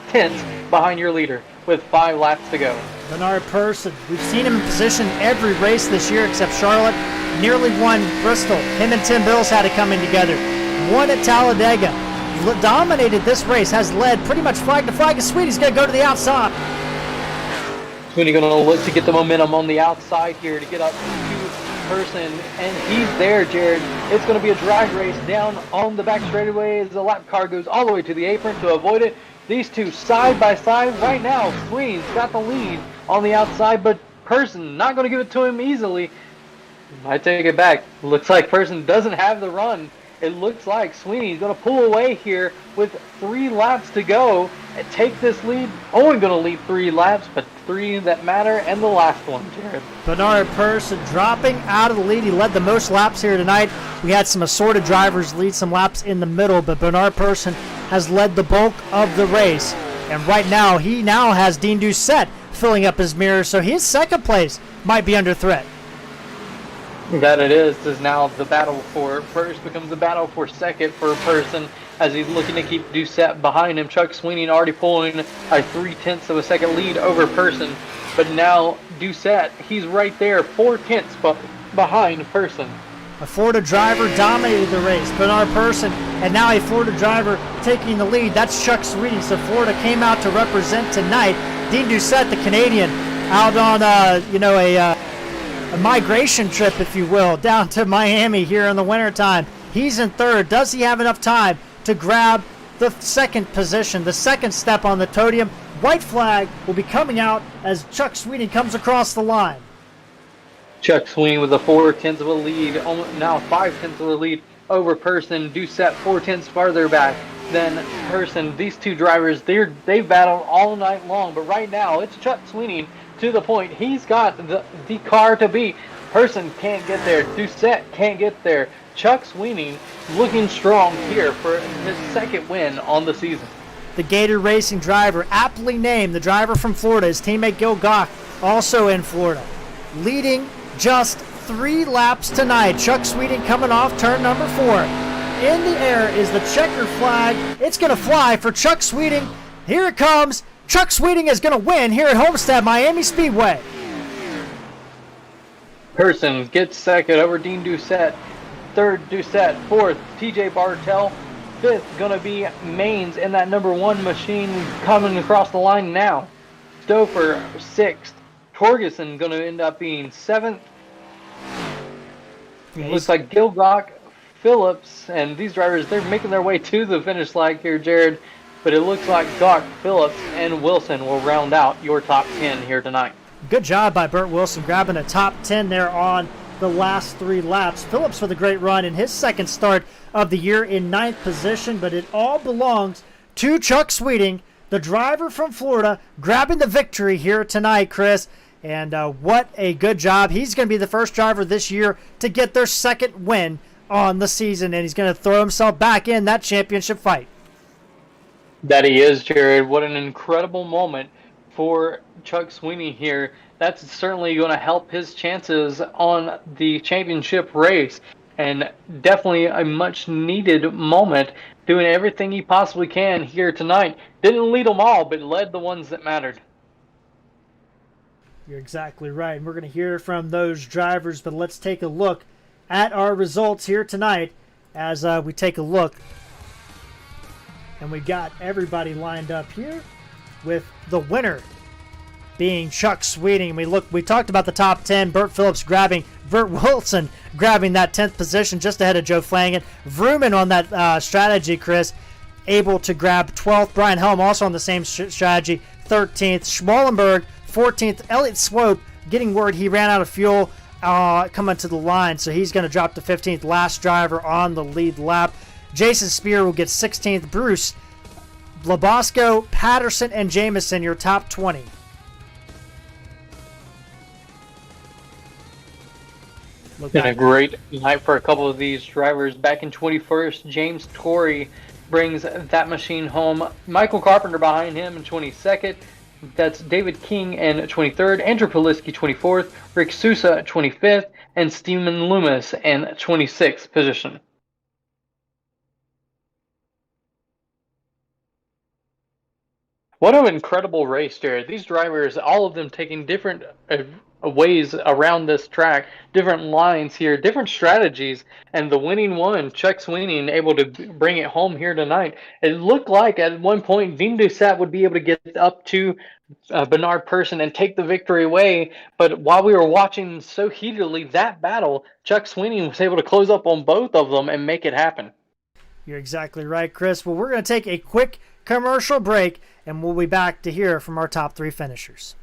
tenths behind your leader with 5 laps to go. Bernard Person, we've seen him in position every race this year except Charlotte. Nearly won Bristol. Him and Tim Bills had it coming together. Won at Talladega. Dominated this race, has led pretty much flag to flag, and Sweeney's going to go to the outside. Sweeney going to look to get the momentum on the outside here to get up to Person, and he's there, Jared. It's going to be a drag race down on the back straightaway as the lap car goes all the way to the apron to avoid it. These two side by side right now. Sweeney's got the lead on the outside, but Person not going to give it to him easily. I take it back. Looks like Person doesn't have the run. It looks like Sweeney's going to pull away here with 3 laps to go and take this lead. Only going to lead 3 laps, but 3 that matter, and the last one, Jared. Bernard Person dropping out of the lead. He led the most laps here tonight. We had some assorted drivers lead some laps in the middle, but Bernard Person has led the bulk of the race. And right now, he now has Dean Doucette filling up his mirror, so his second place might be under threat. That it is now the battle for first becomes the battle for second for Person as he's looking to keep Doucette behind him. Chuck Sweeney already pulling a 0.3 of a second lead over Person, but now Doucette, he's right there, 0.4 behind Person. A Florida driver dominated the race, Bernard Person, and now a Florida driver taking the lead. That's Chuck Sweeney. So Florida came out to represent tonight. Dean Doucette, the Canadian, out on a migration trip, if you will, down to Miami here in the wintertime. He's in third. Does he have enough time to grab the second position, the second step on the podium? White flag will be coming out as Chuck Sweeney comes across the line. Chuck Sweeney with a 0.4 of a lead, now 0.5 of a lead over Person. Doucette 0.4 farther back than Person. These two drivers, they've battled all night long, but right now it's Chuck Sweeney to the point. He's got the car to beat. Person can't get there. Doucette can't get there. Chuck Sweeney looking strong here for his second win on the season. The Gator Racing driver, aptly named the driver from Florida, his teammate Gil Goff, also in Florida, leading just 3 laps tonight. Chuck Sweeney coming off turn number 4. In the air is the checker flag. It's going to fly for Chuck Sweeney. Here it comes. Chuck Sweeney is going to win here at Homestead-Miami Speedway. Person gets second over Dean Doucette. Third, Doucette. Fourth, TJ Bartell. Fifth, going to be Maines in that number 1 machine coming across the line now. Stouffer, 6th. Torgerson going to end up being 7th. Looks like Gilgock, Phillips, and these drivers, they're making their way to the finish line here, Jared. But it looks like Doc, Phillips, and Wilson will round out your top 10 here tonight. Good job by Burt Wilson grabbing a top 10 there on the last 3 laps. Phillips with a great run in his second start of the year in 9th position, but it all belongs to Chuck Sweeney, the driver from Florida, grabbing the victory here tonight, Chris. And what a good job. He's going to be the first driver this year to get their second win on the season, and he's going to throw himself back in that championship fight. That he is, Jared. What an incredible moment for Chuck Sweeney here. That's certainly going to help his chances on the championship race, and definitely a much needed moment, doing everything he possibly can here tonight. Didn't lead them all, but led the ones that mattered. You're exactly right. And we're going to hear from those drivers, but let's take a look at our results here tonight as we take a look. And we got everybody lined up here with the winner being Chuck Sweeney. And we talked about the top 10. Burt Wilson grabbing that 10th position just ahead of Joe Flanagan. Vrooman on that strategy, Chris, able to grab 12th. Brian Helm also on the same strategy, 13th. Schmallenberg, 14th. Elliott Swope getting word he ran out of fuel coming to the line, so he's going to drop to 15th. Last driver on the lead lap. Jason Spear will get 16th. Bruce, Labosco, Patterson, and Jamison, your top 20. Been a great night for a couple of these drivers. Back in 21st, James Torrey brings that machine home. Michael Carpenter behind him in 22nd. That's David King in 23rd. Andrew Poliski 24th. Rick Sousa 25th. And Steven Loomis in 26th position. What an incredible race, Jared. These drivers, all of them taking different ways around this track, different lines here, different strategies, and the winning one, Chuck Sweeney, able to bring it home here tonight. It looked like at one point Dean Doucette would be able to get up to Bernard Person and take the victory away, but while we were watching so heatedly that battle, Chuck Sweeney was able to close up on both of them and make it happen. You're exactly right, Chris. Well, we're going to take a quick commercial break, and we'll be back to hear from our top 3 finishers.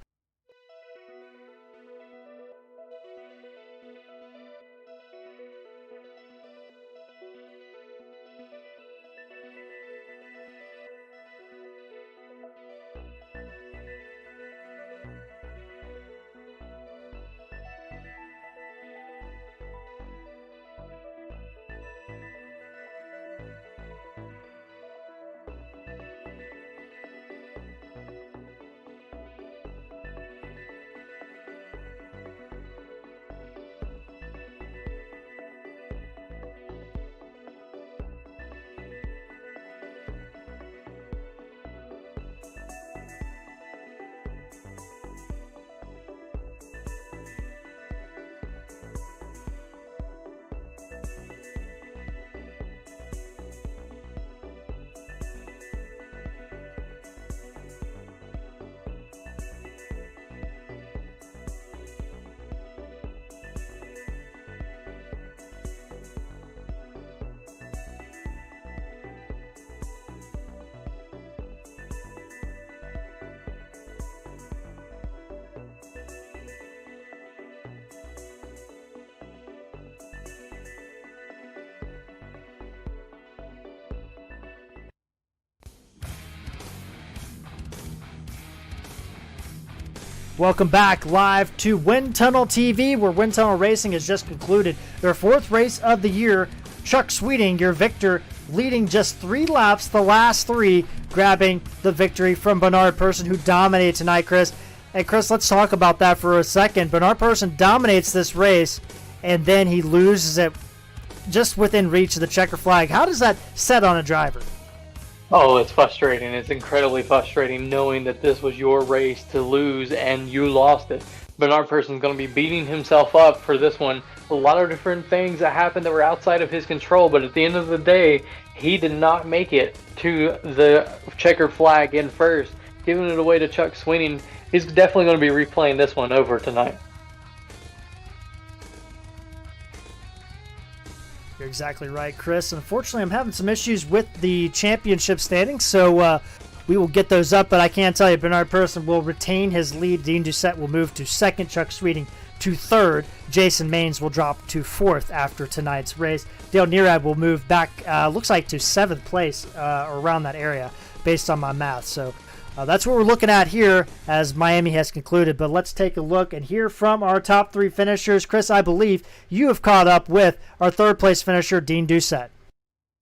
Welcome back live to Wind Tunnel TV, where Wind Tunnel Racing has just concluded their 4th race of the year. Chuck Sweeting, your victor, leading just 3 laps, the last 3, grabbing the victory from Bernard Persson, who dominated tonight, Chris. And Chris, let's talk about that for a second. Bernard Persson dominates this race, and then he loses it just within reach of the checker flag. How does that set on a driver? Oh, it's frustrating. It's incredibly frustrating knowing that this was your race to lose and you lost it. Bernard Persson's going to be beating himself up for this one. A lot of different things that happened that were outside of his control, but at the end of the day, he did not make it to the checker flag in first, giving it away to Chuck Sweeting. He's definitely going to be replaying this one over tonight. You're exactly right, Chris. Unfortunately, I'm having some issues with the championship standings, so we will get those up. But I can tell you, Bernard Persson will retain his lead. Dean Doucette will move to 2nd, Chuck Sweeting to 3rd. Jason Maines will drop to 4th after tonight's race. Dale Nearad will move back, looks like to 7th place, or around that area, based on my math. So that's what we're looking at here as Miami has concluded. But let's take a look and hear from our top 3 finishers. Chris, I believe you have caught up with our 3rd place finisher, Dean Doucette.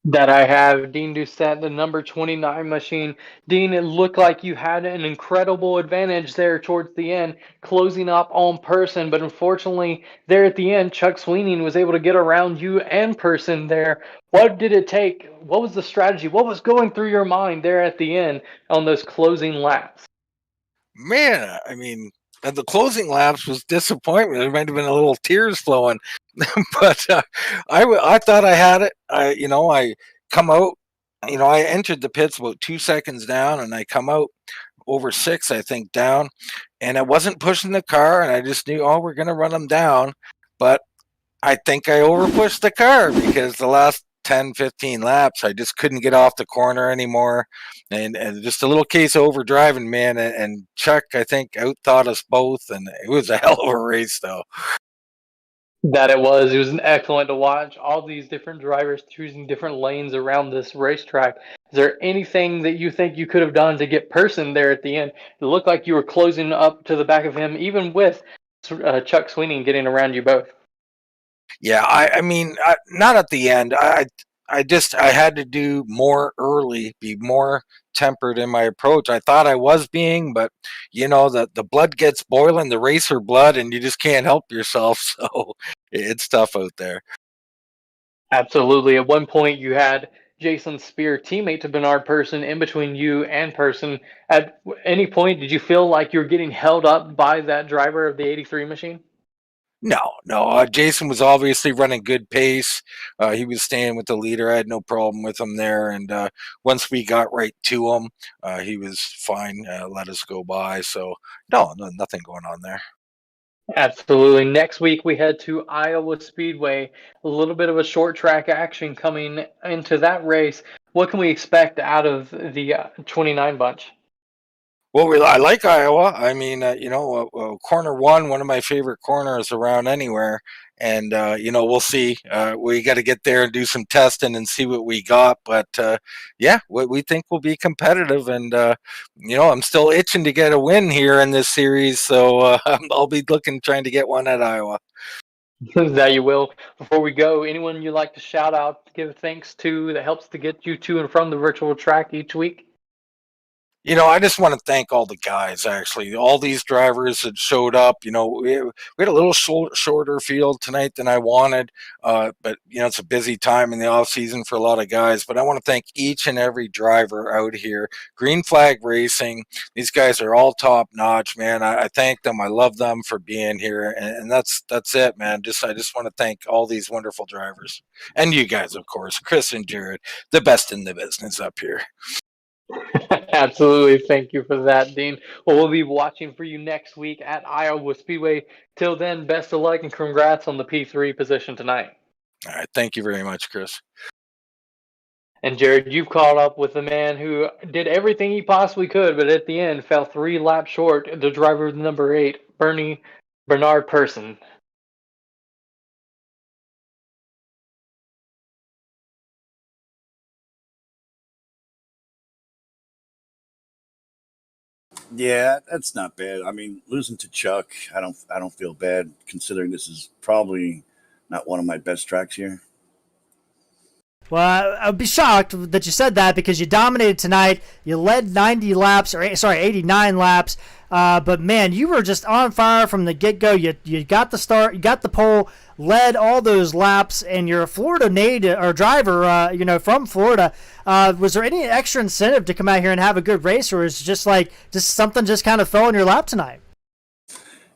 That I have Dean Doucette, the number 29 machine. Dean, it looked like you had an incredible advantage there towards the end, closing up on Persson, but unfortunately, there at the end, Chuck Sweeting was able to get around you and Persson there. What did it take? What was the strategy? What was going through your mind there at the end on those closing laps? Man, I mean, the closing laps was disappointment. There might have been a little tears flowing, but I thought I had it. I come out. I entered the pits about 2 seconds down, and I come out over 6, I think, down, and I wasn't pushing the car, and I just knew, we're gonna run them down, but I think I overpushed the car because the last 10, 15 laps, I just couldn't get off the corner anymore. And just a little case of overdriving, man. And Chuck, I think, outthought us both. And it was a hell of a race, though. That it was. It was excellent to watch all these different drivers choosing different lanes around this racetrack. Is there anything that you think you could have done to get Persson there at the end? It looked like you were closing up to the back of him, even with Chuck Sweeting getting around you both. Yeah, I mean, not at the end. I had to do more early, be more tempered in my approach. I thought I was being, but the blood gets boiling, the racer blood, and you just can't help yourself. So it's tough out there. Absolutely. At one point, you had Jason Spear, teammate to Bernard Persson, in between you and Persson. At any point, did you feel like you were getting held up by that driver of the 83 machine? No. Jason was obviously running good pace. He was staying with the leader. I had no problem with him there. And once we got right to him, he was fine. Let us go by. So no, nothing going on there. Absolutely. Next week, we head to Iowa Speedway. A little bit of a short track action coming into that race. What can we expect out of the 29 bunch? Well, I like Iowa. I mean, corner one of my favorite corners around anywhere. And, we'll see. We got to get there and do some testing and see what we got. But, yeah, we think we'll be competitive. And, I'm still itching to get a win here in this series. So I'll be trying to get one at Iowa. That you will. Before we go, anyone you'd like to shout out, give thanks to that helps to get you to and from the virtual track each week? I just want to thank all the guys, actually, all these drivers that showed up. We had a little shorter field tonight than I wanted, but, it's a busy time in the off season for a lot of guys. But I want to thank each and every driver out here. Green Flag Racing, these guys are all top notch, man. I thank them. I love them for being here. And that's it, man. I just want to thank all these wonderful drivers. And you guys, of course, Chris and Jared, the best in the business up here. Absolutely. Thank you for that, Dean. Well, we'll be watching for you next week at Iowa Speedway. Till then, best of luck and congrats on the P3 position tonight. All right. Thank you very much, Chris. And Jared, you've caught up with the man who did everything he possibly could, but at the end fell 3 laps short, the driver of number 8, Bernard Person. Yeah, that's not bad. I mean, losing to Chuck, I don't feel bad considering this is probably not one of my best tracks here. Well, I'd be shocked that you said that because you dominated tonight. You led 90 laps, 89 laps. But man, you were just on fire from the get-go. You got the start, you got the pole, led all those laps, and you're a Florida native or driver, from Florida. Was there any extra incentive to come out here and have a good race, or is it just something just kind of fell in your lap tonight?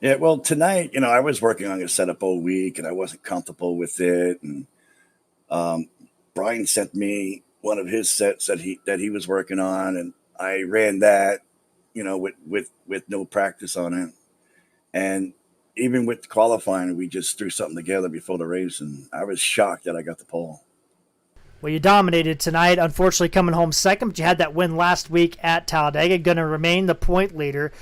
Yeah, well, tonight, I was working on a setup all week and I wasn't comfortable with it. And Brian sent me one of his sets that he was working on, and I ran that, with no practice on it. And even with qualifying, we just threw something together before the race, and I was shocked that I got the pole. Well, you dominated tonight, unfortunately coming home second, but you had that win last week at Talladega, going to remain the point leader.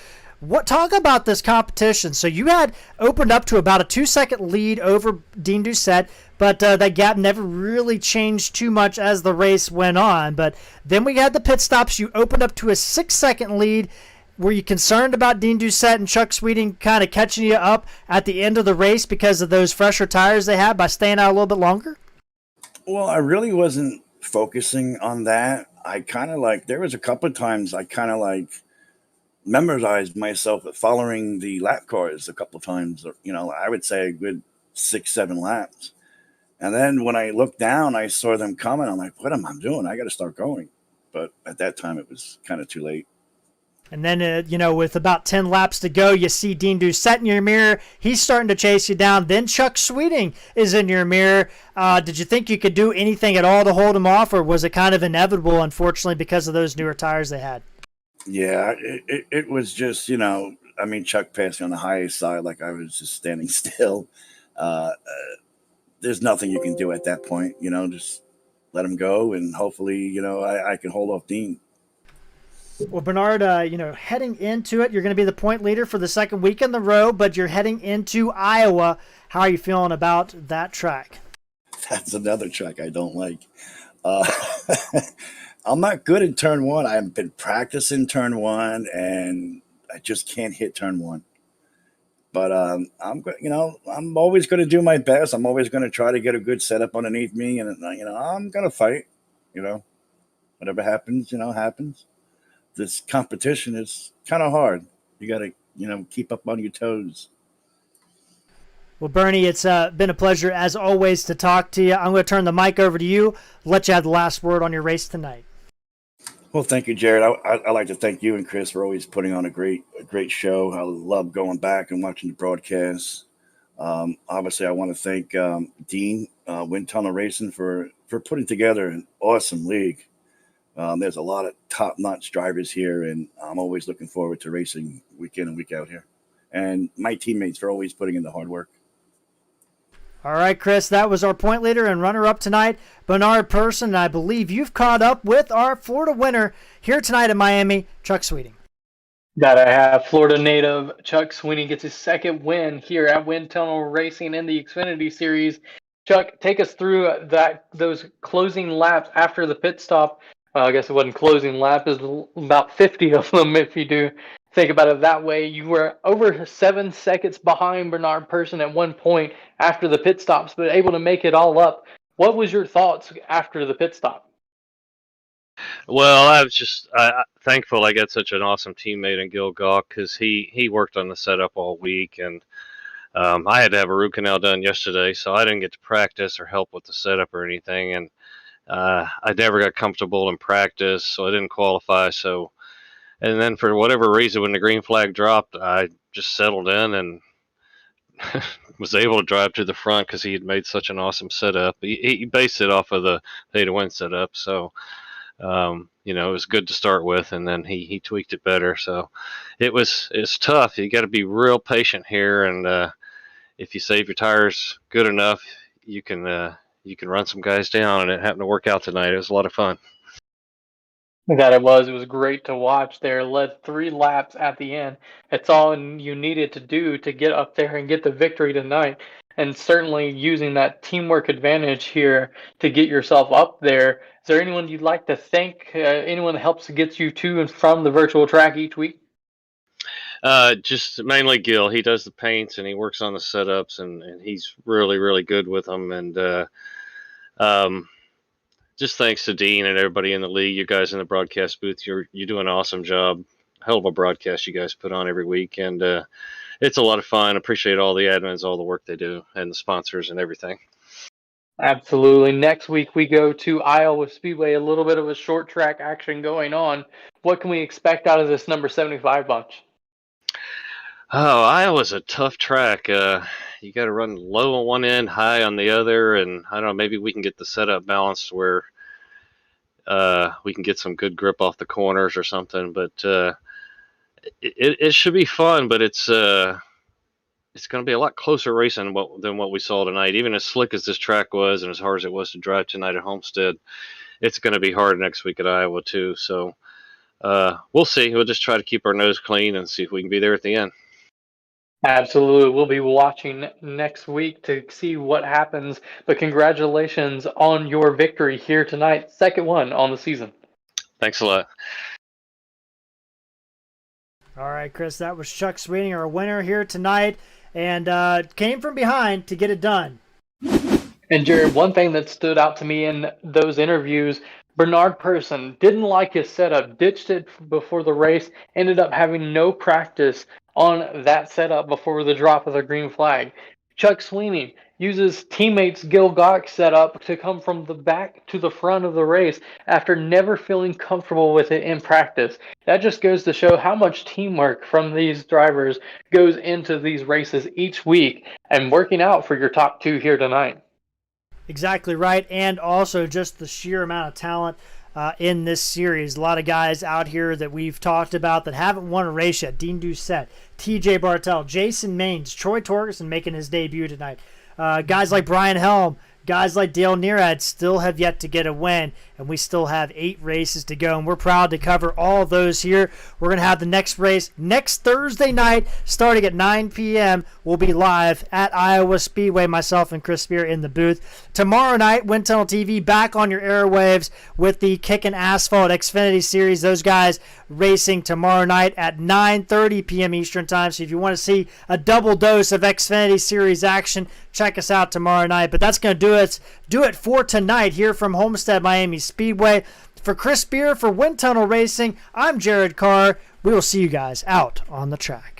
Talk about this competition. So you had opened up to about a 2-second lead over Dean Doucette, but that gap never really changed too much as the race went on. But then we had the pit stops. You opened up to a 6-second lead. Were you concerned about Dean Doucette and Chuck Sweeting kind of catching you up at the end of the race because of those fresher tires they had by staying out a little bit longer? Well, I really wasn't focusing on that. I kind of there was a couple of times I kind of memorized myself at following the lap cars a couple of times, I would say a good 6-7 laps. And then when I looked down, I saw them coming. I'm like, what am I doing? I got to start going. But at that time, it was kind of too late. And then, with about 10 laps to go, you see Dean Doucette in your mirror. He's starting to chase you down. Then Chuck Sweeting is in your mirror. Did you think you could do anything at all to hold him off, or was it kind of inevitable, unfortunately, because of those newer tires they had? Yeah, it was just, Chuck passed me on the highest side like I was just standing still. There's nothing you can do at that point, just let him go, and hopefully, I can hold off Dean. Well, Bernard, heading into it, you're going to be the point leader for the second week in the row, but you're heading into Iowa. How are you feeling about that track? That's another track I don't like. I'm not good in turn one. I've been practicing turn one, and I just can't hit turn one. But I'm always going to do my best. I'm always going to try to get a good setup underneath me, and I'm going to fight. Whatever happens, happens. This competition is kind of hard. You got to keep up on your toes. Well, Bernie, it's been a pleasure as always to talk to you. I'm going to turn the mic over to you. Let you have the last word on your race tonight. Well, thank you, Jared. I like to thank you and Chris for always putting on a great show. I love going back and watching the broadcasts. Obviously, I want to thank Dean, Wind Tunnel Racing, for putting together an awesome league. There's a lot of top-notch drivers here, and I'm always looking forward to racing week in and week out here. And my teammates for always putting in the hard work. All right, Chris, that was our point leader and runner-up tonight, Bernard Person. And I believe you've caught up with our Florida winner here tonight in Miami, Chuck Sweeting. That I have. Florida native Chuck Sweeney gets his second win here at Wind Tunnel Racing in the Xfinity Series. Chuck, take us through those closing laps after the pit stop. I guess it wasn't closing lap. It was about 50 of them if you do think about it that way. You were over 7 seconds behind Bernard Person at one point after the pit stops, but able to make it all up. What was your thoughts after the pit stop? Well, I was just thankful I got such an awesome teammate in Gil Gawk because he worked on the setup all week, and I had to have a root canal done yesterday, so I didn't get to practice or help with the setup or anything, and I never got comfortable in practice, so I didn't qualify. So, and then for whatever reason, when the green flag dropped, I just settled in and was able to drive to the front because he had made such an awesome setup. He based it off of the pay to win setup, so. It was good to start with, and then he tweaked it better. So it's tough. You got to be real patient here, and if you save your tires good enough, you can run some guys down. And it happened to work out tonight. It was a lot of fun. That it was. It was great to watch there. Led 3 laps at the end. It's all you needed to do to get up there and get the victory tonight. And certainly using that teamwork advantage here to get yourself up there. Is there anyone you'd like to thank? Anyone that helps get you to and from the virtual track each week? Just mainly Gil. He does the paints and he works on the setups, and he's really, really good with them. And just thanks to Dean and everybody in the league. You guys in the broadcast booth, you do an awesome job. Hell of a broadcast you guys put on every week, and it's a lot of fun. Appreciate all the admins, all the work they do, and the sponsors and everything. Absolutely. Next week we go to Iowa Speedway. A little bit of a short track action going on. What can we expect out of this number 75 bunch? Oh, Iowa's a tough track. You got to run low on one end, high on the other, and I don't know, maybe we can get the setup balanced where we can get some good grip off the corners or something. But it should be fun, but it's going to be a lot closer racing than what we saw tonight. Even as slick as this track was and as hard as it was to drive tonight at Homestead, it's going to be hard next week at Iowa too. So we'll see. We'll just try to keep our nose clean and see if we can be there at the end. Absolutely. We'll be watching next week to see what happens. But congratulations on your victory here tonight. Second one on the season. Thanks a lot. All right, Chris, that was Chuck Sweeting, our winner here tonight, and came from behind to get it done. And Jared, one thing that stood out to me in those interviews, Bernard Person didn't like his setup, ditched it before the race, ended up having no practice on that setup before the drop of the green flag. Chuck Sweeney uses teammates Gil Gawk's setup to come from the back to the front of the race after never feeling comfortable with it in practice. That just goes to show how much teamwork from these drivers goes into these races each week and working out for your top 2 here tonight. Exactly right, and also just the sheer amount of talent in this series. A lot of guys out here that we've talked about that haven't won a race yet. Dean Doucette, TJ Bartel, Jason Maines, Troy Torgerson making his debut tonight. Guys like Brian Helm, guys like Dale Nearad still have yet to get a win, and we still have 8 races to go, and we're proud to cover all of those here. We're going to have the next race next Thursday night starting at 9 p.m. We'll be live at Iowa Speedway, myself and Chris Spear in the booth. Tomorrow night, Wind Tunnel TV back on your airwaves with the Kickin' Asphalt Xfinity Series. Those guys racing tomorrow night at 9:30 p.m. Eastern Time. So if you want to see a double dose of Xfinity Series action, check us out tomorrow night. But that's going to do it for tonight here from Homestead-Miami Speedway. For Chris Spear, for Wind Tunnel Racing, I'm Jared Carr. We will see you guys out on the track.